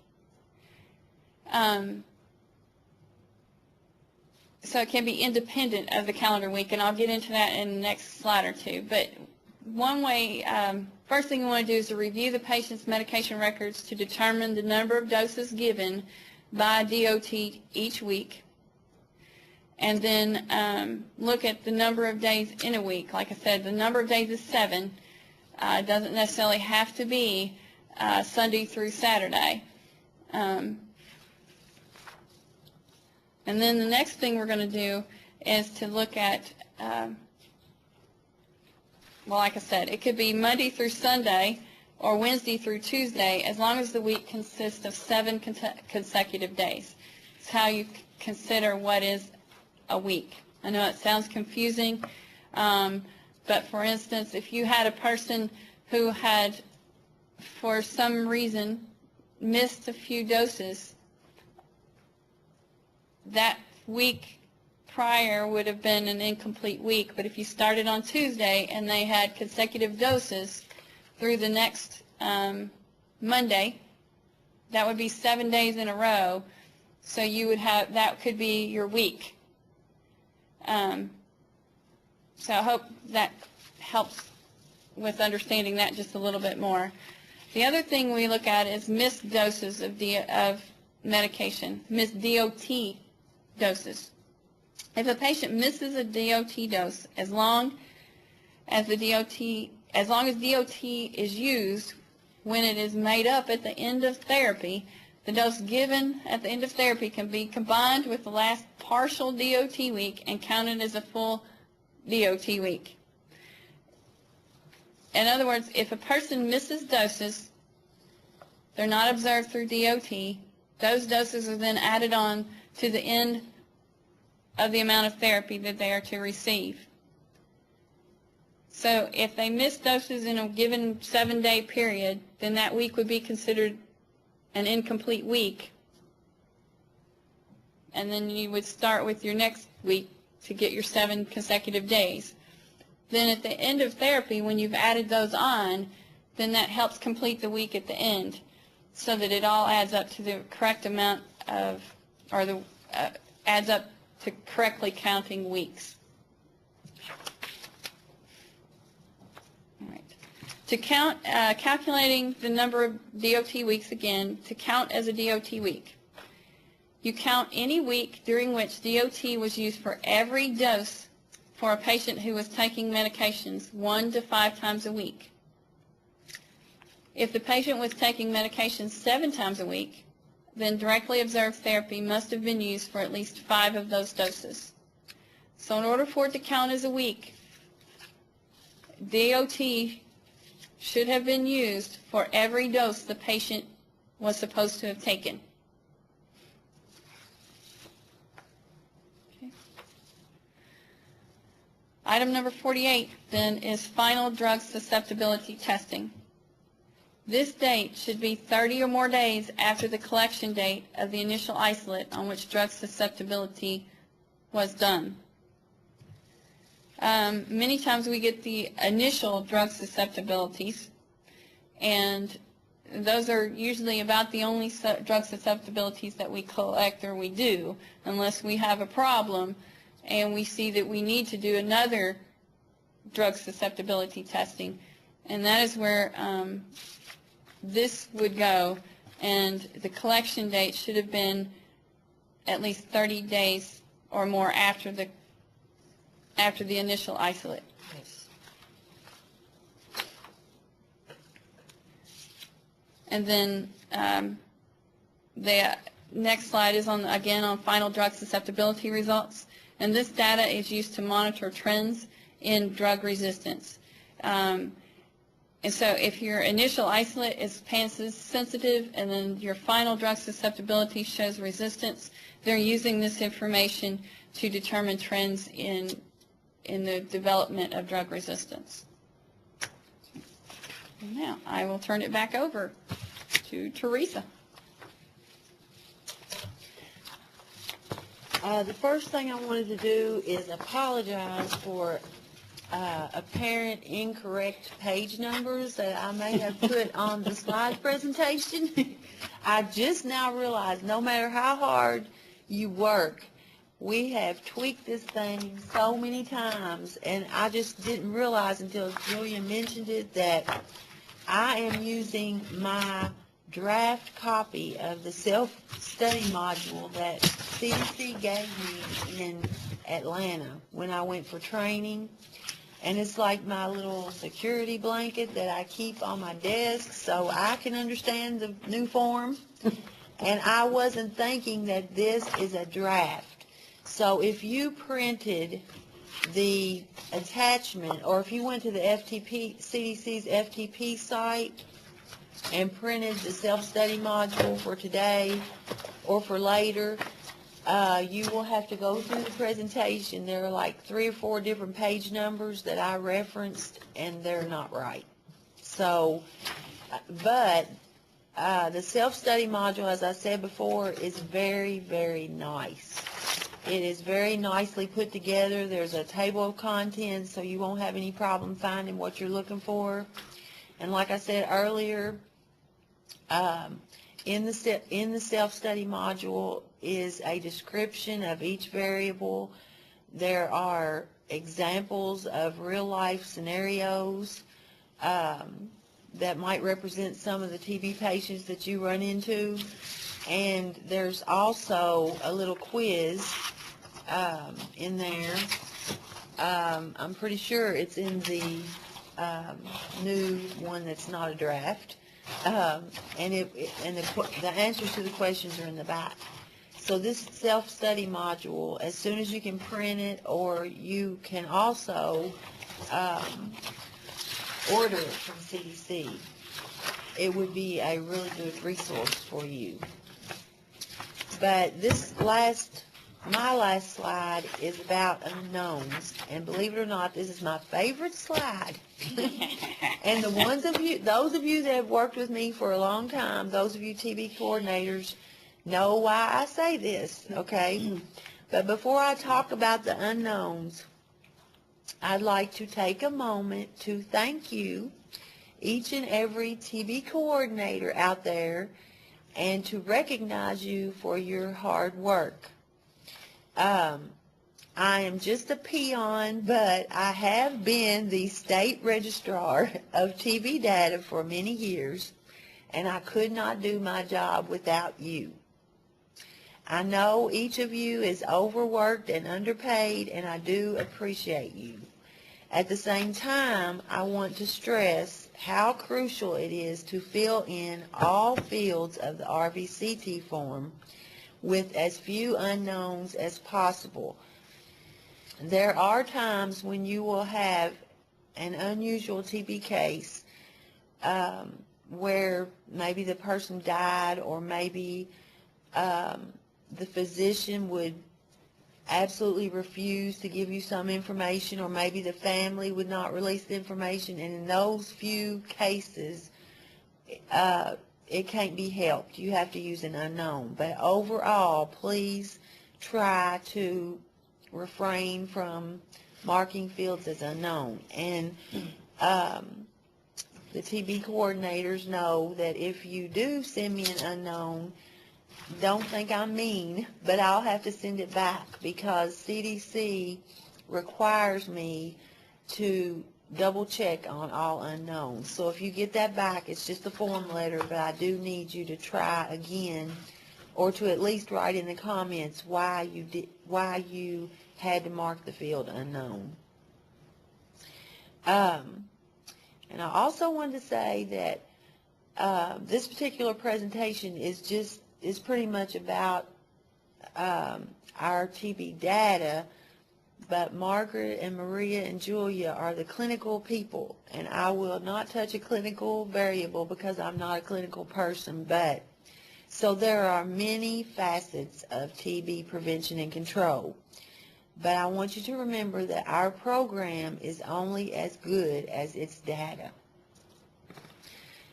So it can be independent of the calendar week, and I'll get into that in the next slide or two. But one way, first thing you want to do is to review the patient's medication records to determine the number of doses given by DOT each week, and then look at the number of days in a week. Like I said, the number of days is 7. It doesn't necessarily have to be Sunday through Saturday. And then the next thing we're going to do is to look at, well, like I said, it could be Monday through Sunday or Wednesday through Tuesday, as long as the week consists of 7 consecutive days. It's how you consider what is a week. I know it sounds confusing, but for instance, if you had a person who had, for some reason, missed a few doses, that week prior would have been an incomplete week. But if you started on Tuesday and they had consecutive doses through the next Monday, that would be 7 days in a row. So you would have, that could be your week. So I hope that helps with understanding that just a little bit more. The other thing we look at is missed doses of medication, missed DOT doses. If a patient misses a DOT dose, as long as DOT is used when it is made up at the end of therapy, the dose given at the end of therapy can be combined with the last partial DOT week and counted as a full DOT week. In other words, if a person misses doses, they're not observed through DOT, those doses are then added on to the end of the amount of therapy that they are to receive. So if they miss doses in a given 7-day period, then that week would be considered an incomplete week. And then you would start with your next week to get your 7 consecutive days. Then at the end of therapy, when you've added those on, then that helps complete the week at the end so that it all adds up to the correct amount of, or the adds up to correctly counting weeks. All right. To count, calculating the number of DOT weeks again, to count as a DOT week, you count any week during which DOT was used for every dose for a patient who was taking medications 1 to 5 times a week. If the patient was taking medications 7 times a week, then directly observed therapy must have been used for at least 5 of those doses. So in order for it to count as a week, DOT should have been used for every dose the patient was supposed to have taken. Okay. Item number 48 then is final drug susceptibility testing. This date should be 30 or more days after the collection date of the initial isolate on which drug susceptibility was done. Many times we get the initial drug susceptibilities, and those are usually about the only drug susceptibilities that we collect or we do, unless we have a problem and we see that we need to do another drug susceptibility testing. And that is where this would go, and the collection date should have been at least 30 days or more after the initial isolate. And then the next slide is again on final drug susceptibility results, and this data is used to monitor trends in drug resistance. And so if your initial isolate is pan-sensitive and then your final drug susceptibility shows resistance, they're using this information to determine trends in the development of drug resistance. And now I will turn it back over to Teresa. The first thing I wanted to do is apologize for apparent incorrect page numbers that I may have put on the slide presentation. I just now realized no matter how hard you work, we have tweaked this thing so many times, and I just didn't realize until Julia mentioned it that I am using my draft copy of the self-study module that CDC gave me in Atlanta when I went for training. And it's like my little security blanket that I keep on my desk so I can understand the new form. And I wasn't thinking that this is a draft. So if you printed the attachment, or if you went to the CDC's FTP site and printed the self-study module for today or for later, you will have to go through the presentation. There are like 3 or 4 different page numbers that I referenced, and they're not right. So, but the self-study module, as I said before, is very, very nice. It is very nicely put together. There's a table of contents, so you won't have any problem finding what you're looking for. And like I said earlier, In the self-study module is a description of each variable. There are examples of real-life scenarios that might represent some of the TB patients that you run into. And there's also a little quiz in there. I'm pretty sure it's in the new one that's not a draft. And the answers to the questions are in the back. So this self-study module, as soon as you can print it, or you can also order it from CDC, it would be a really good resource for you. But my last slide is about unknowns, and believe it or not, this is my favorite slide. And those of you that have worked with me for a long time, those of you TB coordinators, know why I say this, okay? But before I talk about the unknowns, I'd like to take a moment to thank you, each and every TB coordinator out there, and to recognize you for your hard work. I am just a peon, but I have been the state registrar of TB data for many years, and I could not do my job without you. I know each of you is overworked and underpaid, and I do appreciate you. At the same time, I want to stress how crucial it is to fill in all fields of the RVCT form with as few unknowns as possible. There are times when you will have an unusual TB case where maybe the person died, or maybe the physician would absolutely refuse to give you some information, or maybe the family would not release the information, and in those few cases, it can't be helped. You have to use an unknown. But overall, please try to refrain from marking fields as unknown. And the TB coordinators know that if you do send me an unknown, don't think I'm mean, but I'll have to send it back, because CDC requires me to double check on all unknowns. So if you get that back, it's just a form letter, but I do need you to try again, or to at least write in the comments why you had to mark the field unknown. And I also wanted to say that this particular presentation is pretty much about our TB data, but Margaret and Maria and Julia are the clinical people, and I will not touch a clinical variable because I'm not a clinical person. But so there are many facets of TB prevention and control. But I want you to remember that our program is only as good as its data.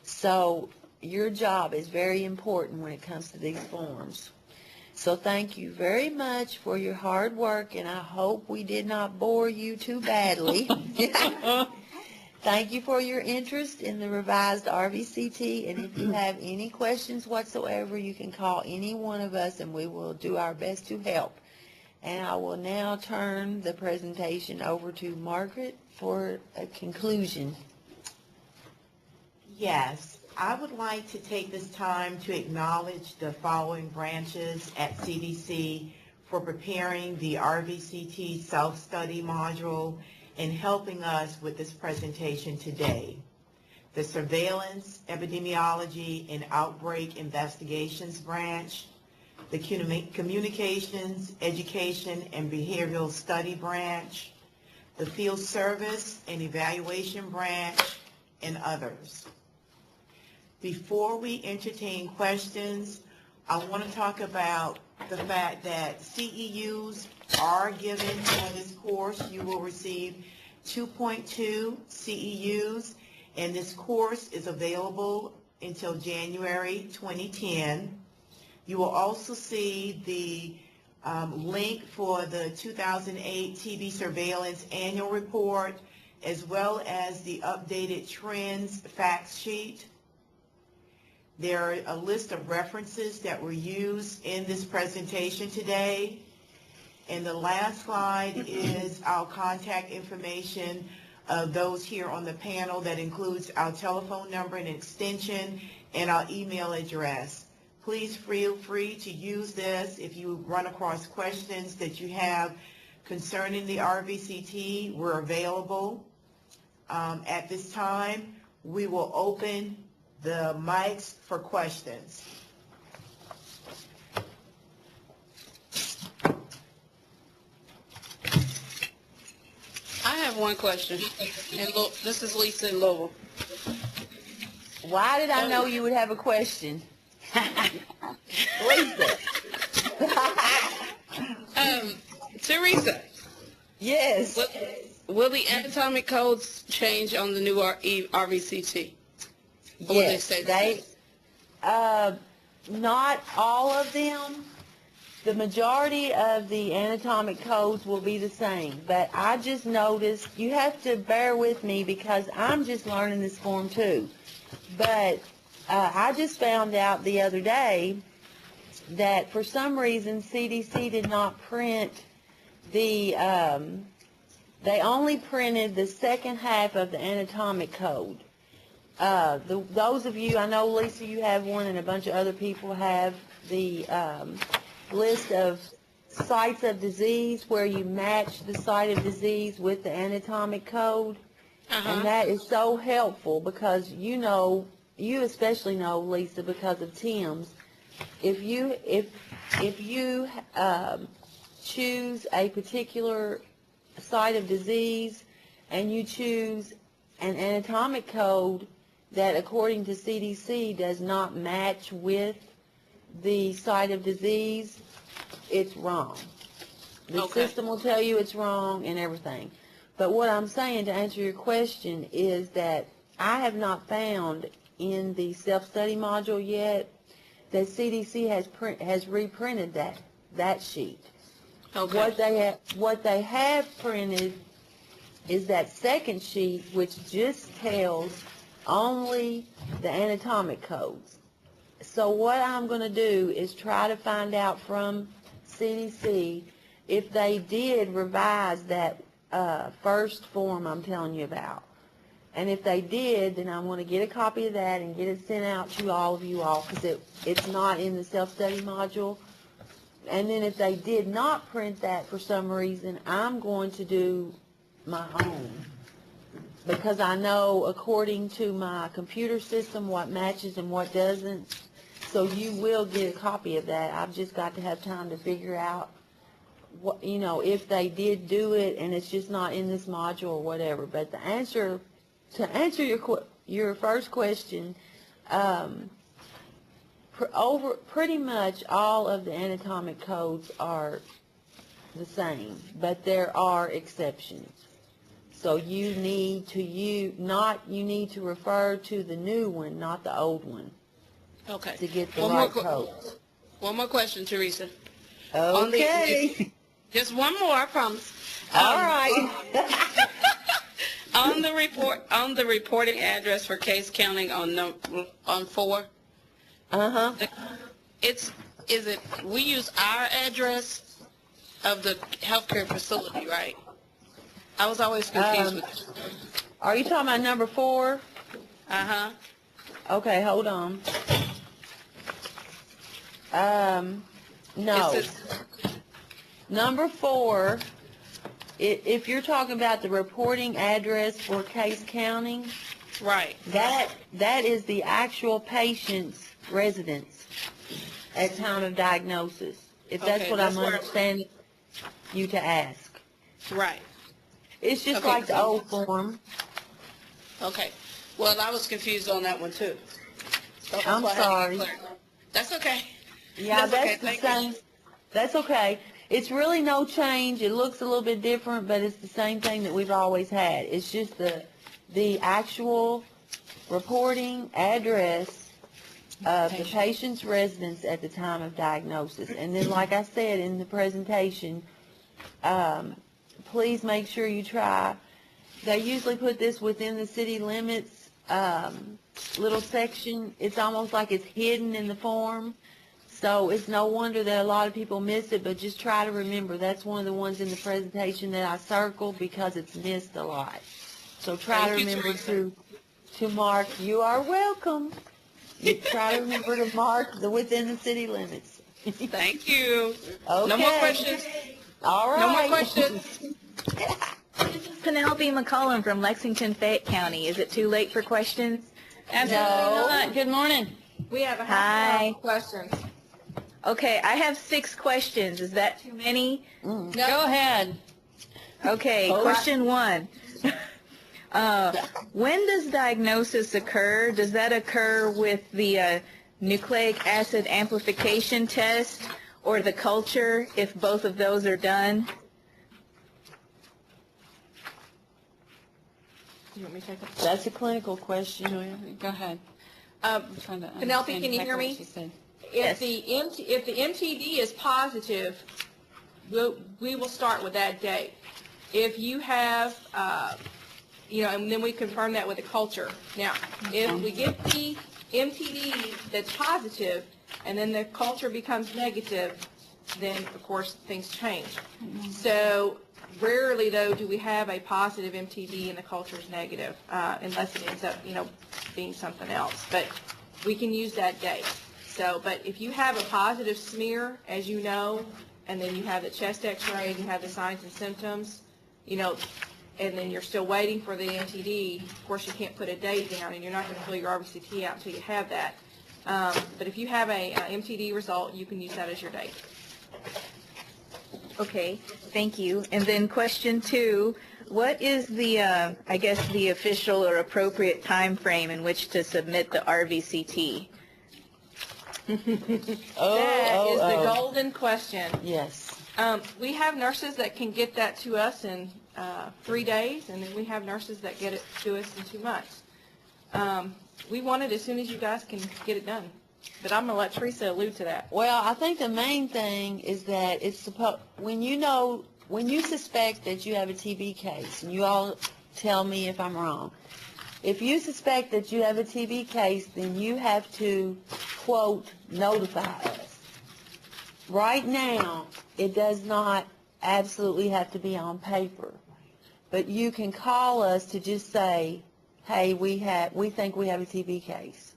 So your job is very important when it comes to these forms. So thank you very much for your hard work, and I hope we did not bore you too badly. Thank you for your interest in the revised RVCT, and if you have any questions whatsoever, you can call any one of us, and we will do our best to help. And I will now turn the presentation over to Margaret for a conclusion. Yes. I would like to take this time to acknowledge the following branches at CDC for preparing the RVCT self-study module and helping us with this presentation today. The Surveillance, Epidemiology, and Outbreak Investigations branch, the Communications, Education, and Behavioral Study branch, the Field Service and Evaluation branch, and others. Before we entertain questions, I want to talk about the fact that CEUs are given for this course. You will receive 2.2 CEUs, and this course is available until January 2010. You will also see the link for the 2008 TB Surveillance Annual Report, as well as the updated trends fact sheet. There are a list of references that were used in this presentation today. And the last slide is our contact information of those here on the panel. That includes our telephone number and extension and our email address. Please feel free to use this if you run across questions that you have concerning the RVCT. We're available. At this time, we will open the mics for questions. I have one question. And this is Lisa in Louisville. Why did I know you would have a question? Lisa. Teresa, Yes. will the anatomic codes change on the new RVCT? Or will they stay the same? Not all of them. The majority of the anatomic codes will be the same, but I just noticed, you have to bear with me because I'm just learning this form too. But I just found out the other day that for some reason CDC did not print they only printed the second half of the anatomic code. Those of you, I know Lisa, you have one, and a bunch of other people have the list of sites of disease where you match the site of disease with the anatomic code. And that is so helpful because you especially know, Lisa, because of Tim's, if you choose a particular site of disease and you choose an anatomic code that according to CDC does not match with the site of disease, it's wrong. The system will tell you it's wrong and everything. But what I'm saying to answer your question is that I have not found in the self-study module yet that CDC has reprinted that sheet. Okay. What they have printed is that second sheet, which just tells only the anatomic codes. So what I'm going to do is try to find out from CDC if they did revise that first form I'm telling you about. And if they did, then I'm going to get a copy of that and get it sent out to all of you all because it's not in the self-study module. And then if they did not print that for some reason, I'm going to do my own. Because I know according to my computer system what matches and what doesn't. So you will get a copy of that. I've just got to have time to figure out what, if they did do it and it's just not in this module or whatever. But to answer your first question, pretty much all of the anatomic codes are the same, but there are exceptions. So you need to refer to the new one, not the old one. Okay. To get the right codes. One more question, Teresa. Okay. Just one more, I promise. All right. On the reporting address for case counting on 4. We use our address of the healthcare facility, right? I was always confused with. Are you talking about number 4? Okay, hold on. No. Number 4, if you're talking about the reporting address for case counting, right? That is the actual patient's residence at time of diagnosis. If that's what I'm understanding you to ask. Right. It's just like the old form. Okay. Well, I was confused on that one too. So I'm sorry. That's okay. Yeah, that's okay. the same. That's okay. It's really no change. It looks a little bit different, but it's the same thing that we've always had. It's just the actual reporting address of the patient's residence at the time of diagnosis. And then, like I said in the presentation, please make sure you try. They usually put this within the city limits. little section, it's almost like it's hidden in the form. So it's no wonder that a lot of people miss it, but just try to remember that's one of the ones in the presentation that I circled because it's missed a lot. So try to Thank you, remember Teresa. to mark, you are welcome. You try to remember to mark the within the city limits. Thank you. Okay. No more questions. All right. No more questions. Penelope McCollum from Lexington, Fayette County. Is it too late for questions? Absolutely not. Good morning. We have a half Hi. an hour for questions. Okay, I have 6 questions. Is that too many? Go ahead. Okay, question 1. When does diagnosis occur? Does that occur with the nucleic acid amplification test or the culture, if both of those are done? You want me to take it? That's a clinical question. Go ahead. Um, I'm trying to Penelope, understand can you hear exactly me? what she said. Yes. If the MTD is positive, we will start with that date. If you have, and then we confirm that with the culture. Now, if we get the MTD that's positive, and then the culture becomes negative, then, of course, things change. So rarely, though, do we have a positive MTD and the culture is negative, unless it ends up, being something else. But we can use that date. So, but if you have a positive smear, as you know, and then you have the chest x-ray and you have the signs and symptoms, and then you're still waiting for the MTD, of course, you can't put a date down, and you're not going to fill your RVCT out until you have that. But if you have a MTD result, you can use that as your date. Okay, thank you. And then question 2, what is the, I guess, the official or appropriate time frame in which to submit the RVCT? That is the golden question. Yes. We have nurses that can get that to us in 3 days, and then we have nurses that get it to us in 2 months. We want it as soon as you guys can get it done. But I'm going to let Teresa allude to that. Well, I think the main thing is that it's supposed, when you suspect that you have a TB case, and you all tell me if I'm wrong, if you suspect that you have a TB case, then you have to, quote, notify us. Right now, it does not absolutely have to be on paper, but you can call us to just say, hey, we think we have a TB case.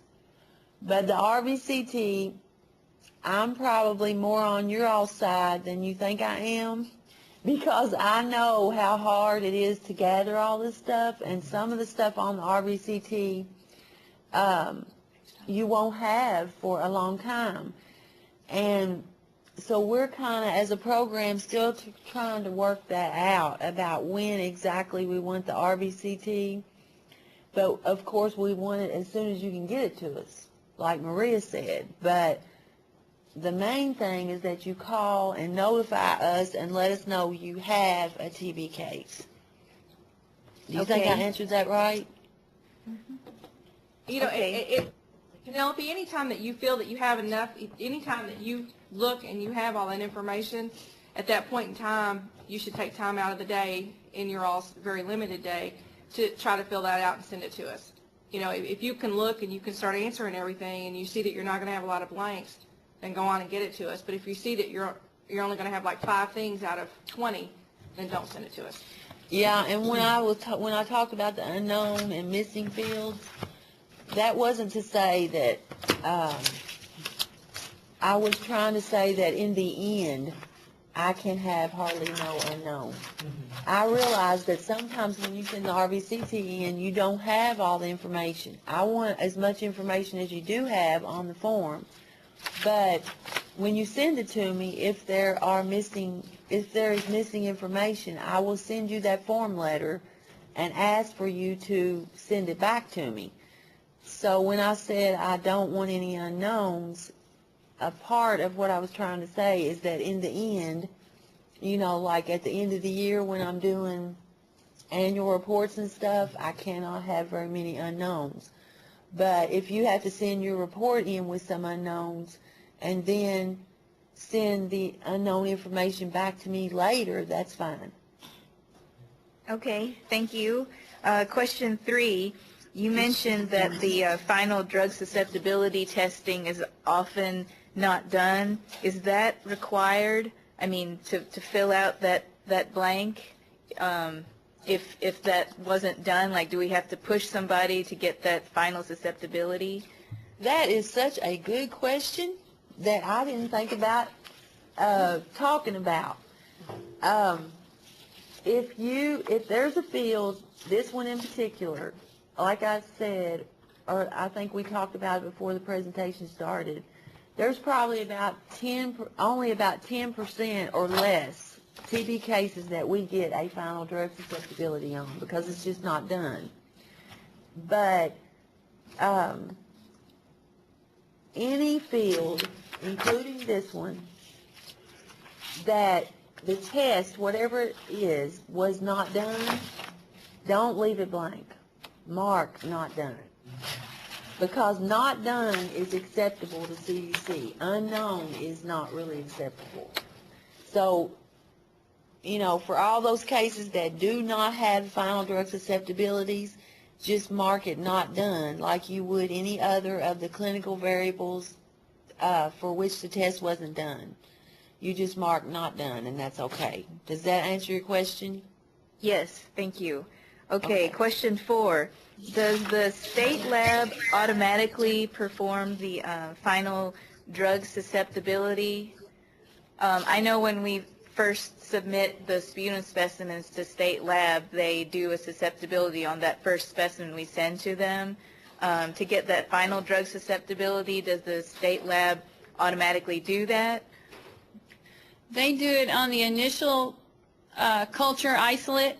But the RVCT, I'm probably more on your all side than you think I am, because I know how hard it is to gather all this stuff, and some of the stuff on the RVCT you won't have for a long time. And so we're kind of, as a program, still trying to work that out about when exactly we want the RVCT. But, of course, we want it as soon as you can get it to us, like Maria said. But the main thing is that you call and notify us and let us know you have a TB case. Do you think I answered that right? Penelope, anytime that you feel that you have enough, anytime that you look and you have all that information, at that point in time, you should take time out of the day, in your all very limited day, to try to fill that out and send it to us. If you can look and you can start answering everything and you see that you're not going to have a lot of blanks, then go on and get it to us. But if you see that you're only going to have like 5 things out of 20, then don't send it to us. Yeah, and when I talked about the unknown and missing fields, that wasn't to say that I was trying to say that in the end, I can have hardly no unknown. I realize that sometimes when you send the RVCT in, you don't have all the information. I want as much information as you do have on the form. But when you send it to me, if there is missing information, I will send you that form letter and ask for you to send it back to me. So when I said I don't want any unknowns, a part of what I was trying to say is that in the end, like at the end of the year when I'm doing annual reports and stuff, I cannot have very many unknowns. But if you have to send your report in with some unknowns and then send the unknown information back to me later, that's fine. Okay, thank you. Question 3, You mentioned that the final drug susceptibility testing is often not done. Is that required? I mean, to fill out that blank? If that wasn't done, like, do we have to push somebody to get that final susceptibility? That is such a good question that I didn't think about talking about. If there's a field, this one in particular, like I said, or I think we talked about it before the presentation started, there's probably only about 10% or less TB cases that we get a final drug susceptibility on because it's just not done. But any field, including this one, that the test, whatever it is, was not done, don't leave it blank. Mark not done. Because not done is acceptable to CDC. Unknown is not really acceptable. So, for all those cases that do not have final drug susceptibilities, just mark it not done like you would any other of the clinical variables for which the test wasn't done. You just mark not done, and that's okay. Does that answer your question? Yes, thank you. Okay, question 4. Does the state lab automatically perform the final drug susceptibility? I know when we first submit the sputum specimens to state lab, they do a susceptibility on that first specimen we send to them. To get that final drug susceptibility, does the state lab automatically do that? They do it on the initial culture isolate.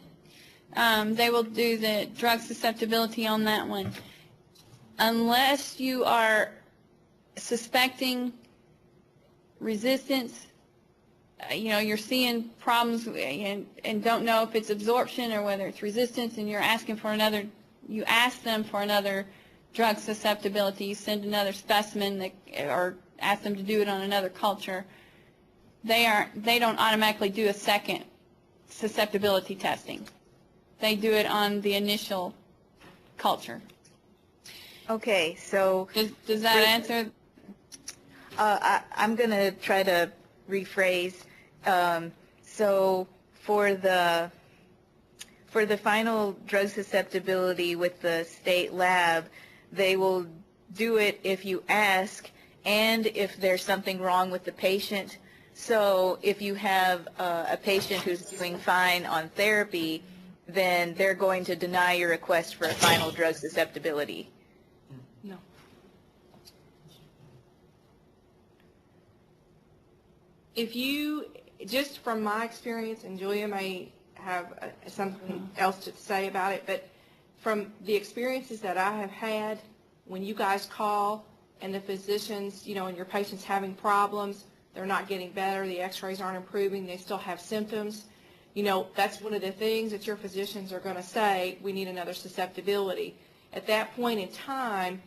They will do the drug susceptibility on that one. Unless you are suspecting resistance, you're seeing problems and don't know if it's absorption or whether it's resistance, and you ask them for another drug susceptibility. You send another specimen or ask them to do it on another culture. They don't automatically do a second susceptibility testing. They do it on the initial culture. Okay, so Does that answer? I'm going to try to rephrase. So for the final drug susceptibility with the state lab, they will do it if you ask and if there's something wrong with the patient. So if you have a patient who's doing fine on therapy, then they're going to deny your request for a final drug susceptibility. No. If you, just from my experience, and Julia may have something else to say about it, but from the experiences that I have had, when you guys call and the physicians, and your patient's having problems, they're not getting better, the x-rays aren't improving, they still have symptoms, that's one of the things that your physicians are going to say, we need another susceptibility. At that point in time,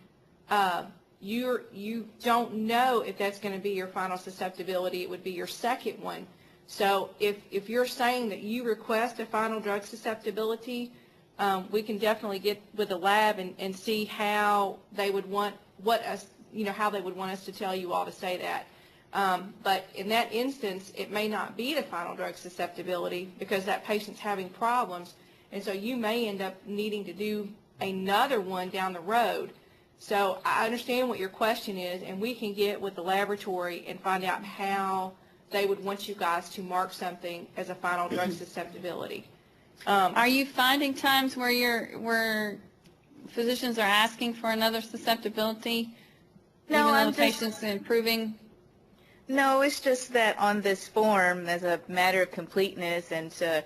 you don't know if that's going to be your final susceptibility. It would be your second one. So if you're saying that you request a final drug susceptibility, we can definitely get with the lab and see how they would want how they would want us to tell you all to say that. But in that instance, it may not be the final drug susceptibility because that patient's having problems, and so you may end up needing to do another one down the road. So I understand what your question is, and we can get with the laboratory and find out how they would want you guys to mark something as a final drug susceptibility. Are you finding times where physicians are asking for another susceptibility? No, even though I'm the just- patient's improving? No, it's just that on this form, as a matter of completeness and to,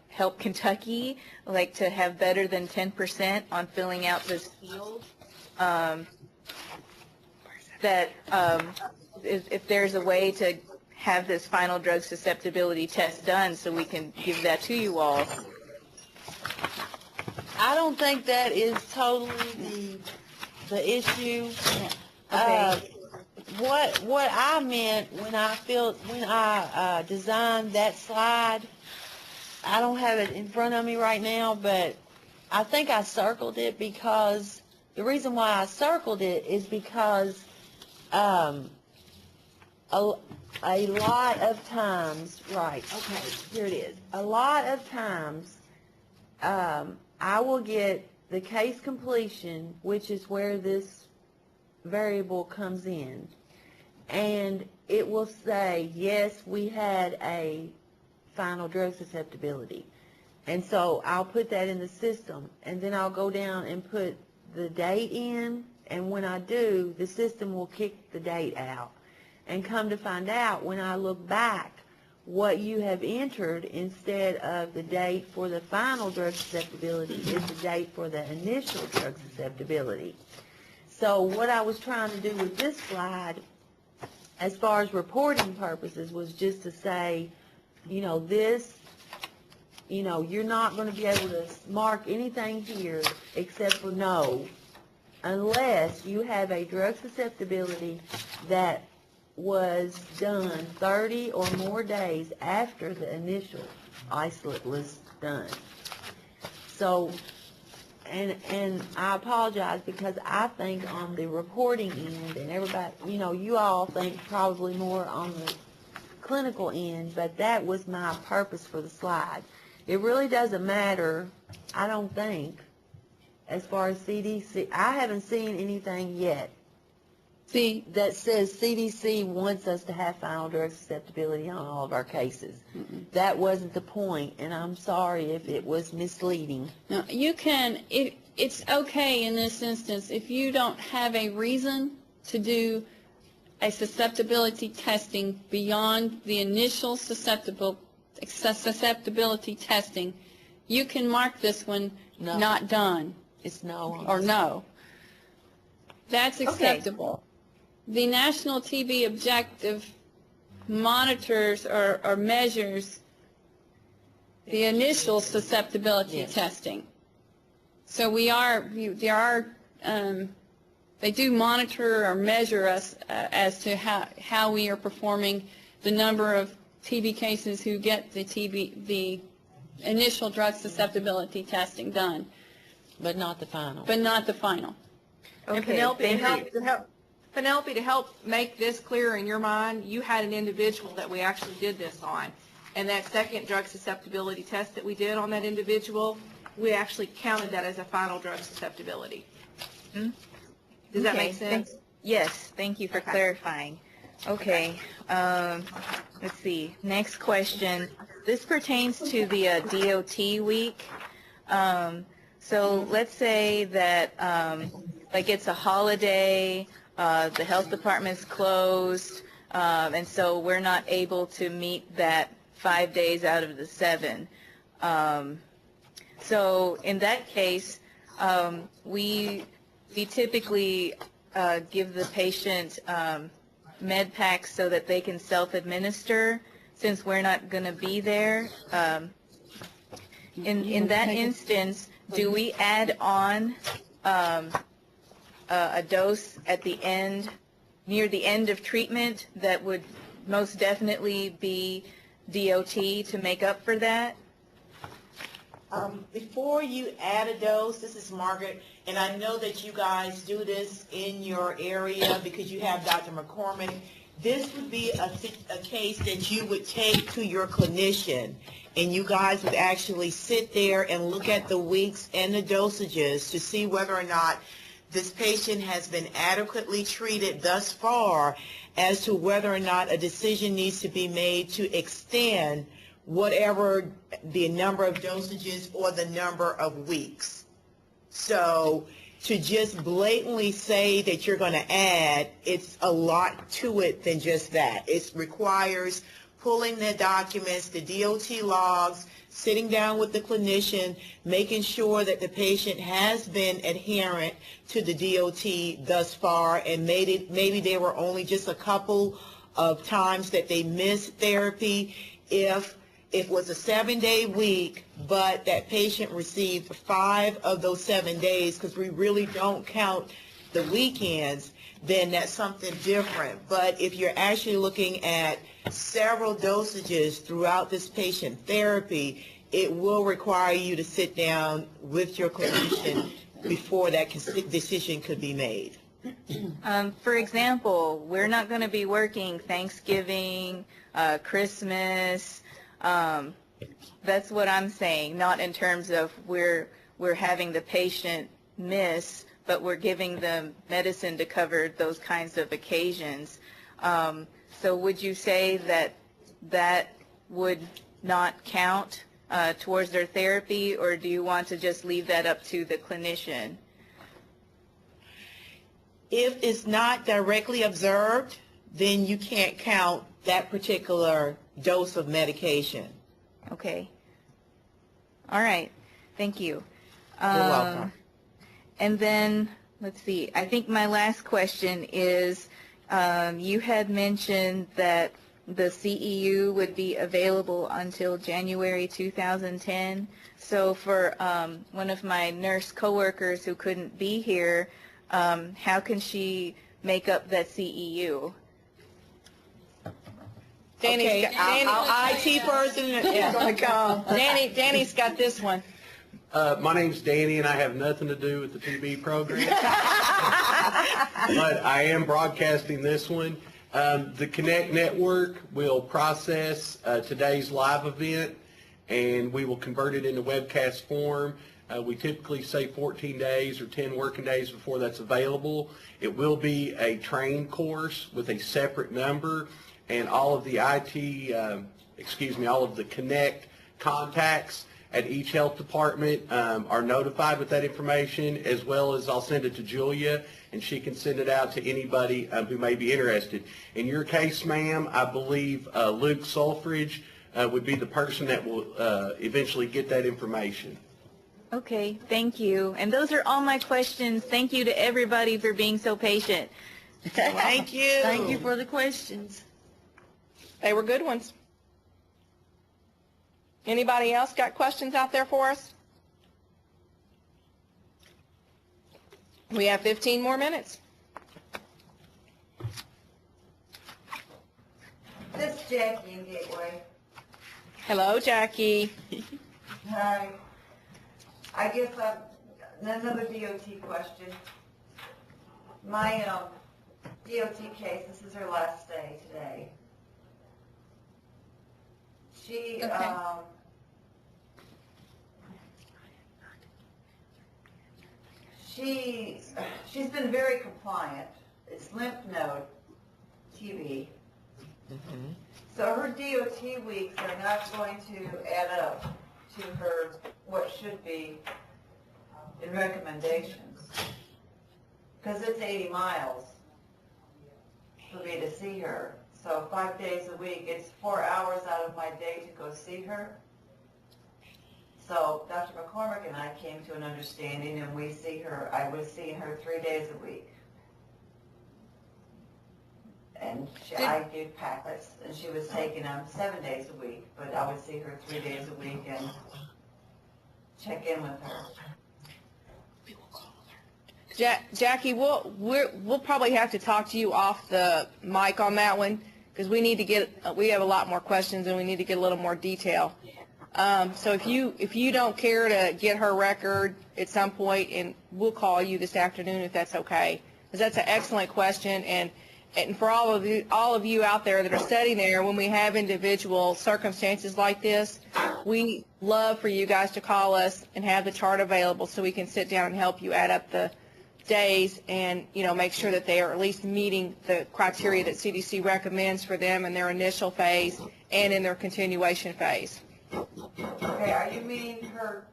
help Kentucky, like to have better than 10% on filling out this field, that if there's a way to have this final drug susceptibility test done so we can give that to you all. I don't think that is totally the issue. Okay. What I meant when I designed that slide, I don't have it in front of me right now, but I think I circled it because, the reason why I circled it is because a lot of times, right, okay, here it is. A lot of times, I will get the case completion, which is where this variable comes in, and it will say, yes, we had a final drug susceptibility. And so I'll put that in the system, and then I'll go down and put the date in, and when I do, the system will kick the date out. And come to find out, when I look back, what you have entered instead of the date for the final drug susceptibility is the date for the initial drug susceptibility. So what I was trying to do with this slide, as far as reporting purposes, was just to say, you know, this, you know, you're not going to be able to mark anything here except for no, unless you have a drug susceptibility that was done 30 or more days after the initial isolate was done. So, and I apologize because I think on the reporting end, and everybody, you know, you all think probably more on the clinical end, but that was my purpose for the slide. It really doesn't matter, I don't think, as far as CDC. I haven't seen anything yet that says CDC wants us to have final drug susceptibility on all of our cases. That wasn't the point, and I'm sorry if it was misleading. Now, you can, it's okay in this instance, if you don't have a reason to do a susceptibility testing beyond the initial susceptibility testing, you can mark this one No. not done. It's no. Or no. That's acceptable. Okay. The National TB Objective monitors or measures the initial susceptibility testing. So they do monitor or measure us as to how we are performing, the number of TB cases who get the initial drug susceptibility testing done. But not the final. But not the final. And Okay, Penelope, thank you. Penelope, to help make this clearer in your mind, you had an individual that we actually did this on. And that second drug susceptibility test that we did on that individual, we actually counted that as a final drug susceptibility. Hmm? Does that Okay, make sense? Yes, thank you for Okay. clarifying. Okay, let's see, next question. This pertains to the DOT week. So let's say that, like it's a holiday, the health department's closed, and so we're not able to meet that 5 days out of the 7. So in that case, we typically give the patient med packs so that they can self-administer, since we're not going to be there. In that instance, do we add on a dose at the end, near the end of treatment, that would most definitely be DOT to make up for that? Before you add a dose, this is Margaret, and I know that you guys do this in your area because you have Dr. McCormick. This would be a case that you would take to your clinician, and you guys would actually sit there and look at the weeks and the dosages to see whether or not this patient has been adequately treated thus far, as to whether or not a decision needs to be made to extend whatever the number of dosages or the number of weeks. So to just blatantly say that you're going to add, it's a lot to it than just that. It requires pulling the documents, the DOT logs, sitting down with the clinician, making sure that the patient has been adherent to the DOT thus far, and maybe there were only just a couple of times that they missed therapy. If it was a 7-day week, but that patient received 5 of those 7 days, because we really don't count the weekends, then that's something different. But if you're actually looking at several dosages throughout this patient therapy, it will require you to sit down with your clinician before that decision could be made. For example, we're not going to be working Thanksgiving, Christmas. That's what I'm saying, not in terms of we're having the patient miss, but we're giving them medicine to cover those kinds of occasions. So would you say that that would not count towards their therapy, or do you want to just leave that up to the clinician? If it's not directly observed, then you can't count that particular dose of medication. Okay. All right. Thank you. You're welcome. And then, let's see, I think my last question is, you had mentioned that the CEU would be available until January 2010. So for one of my nurse coworkers who couldn't be here, how can she make up that CEU? Okay, our IT person is going to come. Danny's got this one. My name's Danny, and I have nothing to do with the TB program. But I am broadcasting this one. The Connect Network will process today's live event, and we will convert it into webcast form. We typically say 14 days or 10 working days before that's available. It will be a trained course with a separate number, and all of the all of the Connect contacts at each health department are notified with that information, as well as I'll send it to Julia, and she can send it out to anybody who may be interested. In your case, ma'am, I believe Luke Sulfridge would be the person that will eventually get that information. Okay, thank you. And those are all my questions. Thank you to everybody for being so patient. Thank you. Thank you for the questions. They were good ones. Anybody else got questions out there for us? We have 15 more minutes. This is Jackie in Gateway. Hello, Jackie. Hi. I guess another DOT question. My DOT case, this is her last day today. She, Okay. she's been very compliant. It's lymph node TB. So her DOT weeks are not going to add up to her, what should be in recommendations. Because it's 80 miles for me to see her. So 5 days a week, it's 4 hours out of my day to go see her. So Dr. McCormick and I came to an understanding, and we see her, I was seeing her 3 days a week. And I did packets, and she was taking them 7 days a week, but I would see her 3 days a week and check in with her. Jackie, we'll probably have to talk to you off the mic on that one, because we have a lot more questions and we need to get a little more detail. So if you don't care to get her record at some point, and we'll call you this afternoon if that's okay, because that's an excellent question. And for all of you out there that are sitting there, when we have individual circumstances like this, we love for you guys to call us and have the chart available so we can sit down and help you add up the days and, make sure that they are at least meeting the criteria that CDC recommends for them in their initial phase and in their continuation phase. Okay, are you meaning her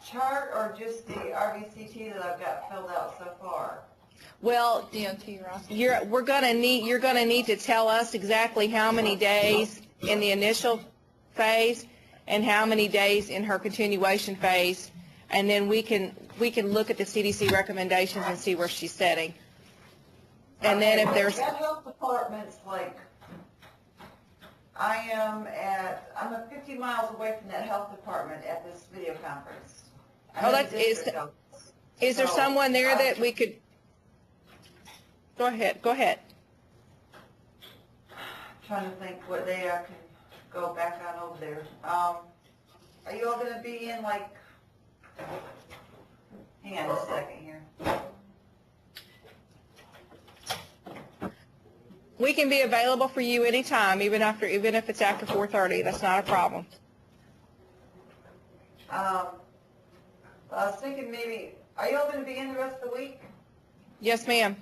chart or just the RVCT that I've got filled out so far? Well, DOT, Ross. you're gonna need to tell us exactly how many days in the initial phase and how many days in her continuation phase, and then we can look at the CDC recommendations and see where she's setting. And then if there's That health department's like, I'm 50 miles away from that health department at this video conference. Is there someone there that we could? Go ahead. Trying to think what day I can go back on over there. Are you all gonna be in like, hang on just a second here. We can be available for you anytime, even if it's after 4:30. That's not a problem. I was thinking maybe, are you all gonna be in the rest of the week? Yes, ma'am.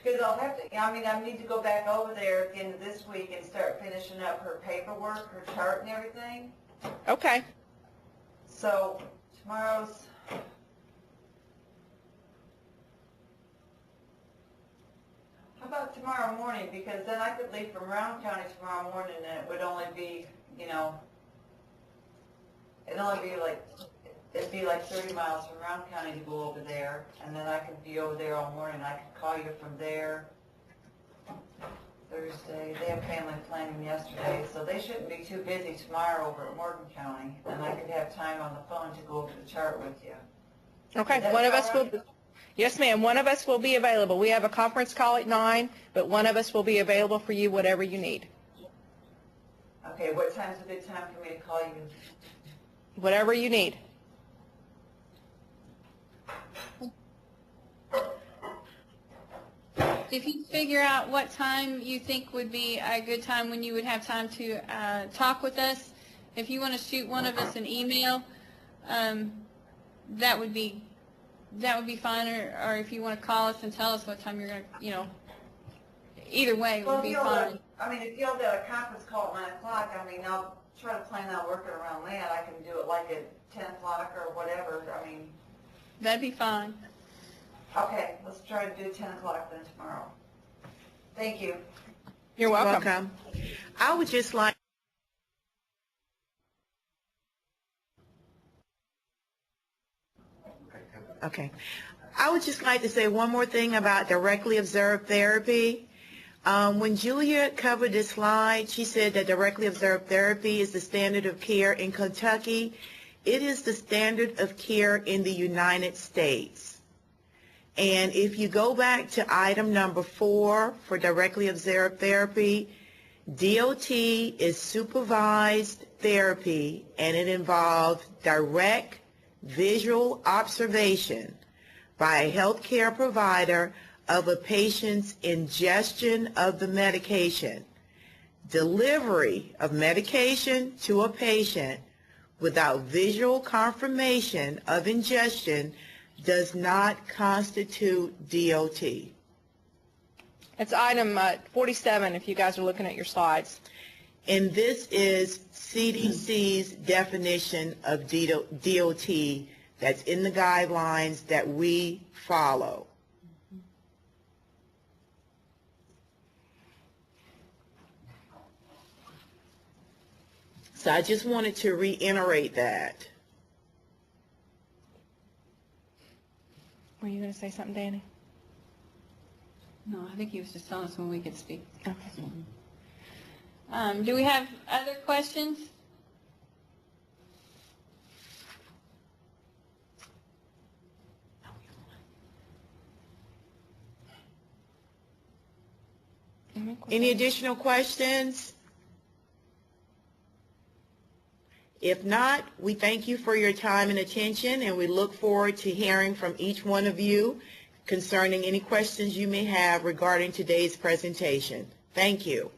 Because I'll have to, I mean, I need to go back over there at the end of this week and start finishing up her paperwork, her chart and everything. Okay. So tomorrow's, how about tomorrow morning? Because then I could leave from Round County tomorrow morning and it would only be, you know, it'd be like 30 miles from Round County to go over there. And then I could be over there all morning. I could call you from there Thursday. They have family planning yesterday, so they shouldn't be too busy tomorrow over at Morgan County. And I could have time on the phone to go over the chart with you. Okay. Is that One of all us right? will. Yes, ma'am. One of us will be available. We have a conference call at 9, but one of us will be available for you, whatever you need. Okay, what time's a good time for me to call you? Whatever you need. If you figure out what time you think would be a good time when you would have time to talk with us, if you want to shoot one of us an email, that would be fine. Or if you want to call us and tell us what time you're going to, you know, either way would be fine. I mean, if y'all got a conference call at 9 o'clock, I mean, I'll try to plan on working around that. I can do it like at 10 o'clock or whatever. I mean, That'd be fine. okay, let's try to do 10 o'clock then tomorrow. Thank you. You're welcome. Welcome. I would just like Okay. I would just like to say one more thing about directly observed therapy. When Julia covered this slide, she said that directly observed therapy is the standard of care in Kentucky. It is the standard of care in the United States. And if you go back to item number 4 for directly observed therapy, DOT is supervised therapy, and it involves direct visual observation by a healthcare provider of a patient's ingestion of the medication. Delivery of medication to a patient without visual confirmation of ingestion does not constitute DOT. It's item 47 if you guys are looking at your slides. And this is CDC's definition of DOT that's in the guidelines that we follow. So I just wanted to reiterate that. Were you going to say something, Danny? No, I think he was just telling us when we could speak. Okay. Do we have other questions? Any additional questions? If not, we thank you for your time and attention, and we look forward to hearing from each one of you concerning any questions you may have regarding today's presentation. Thank you.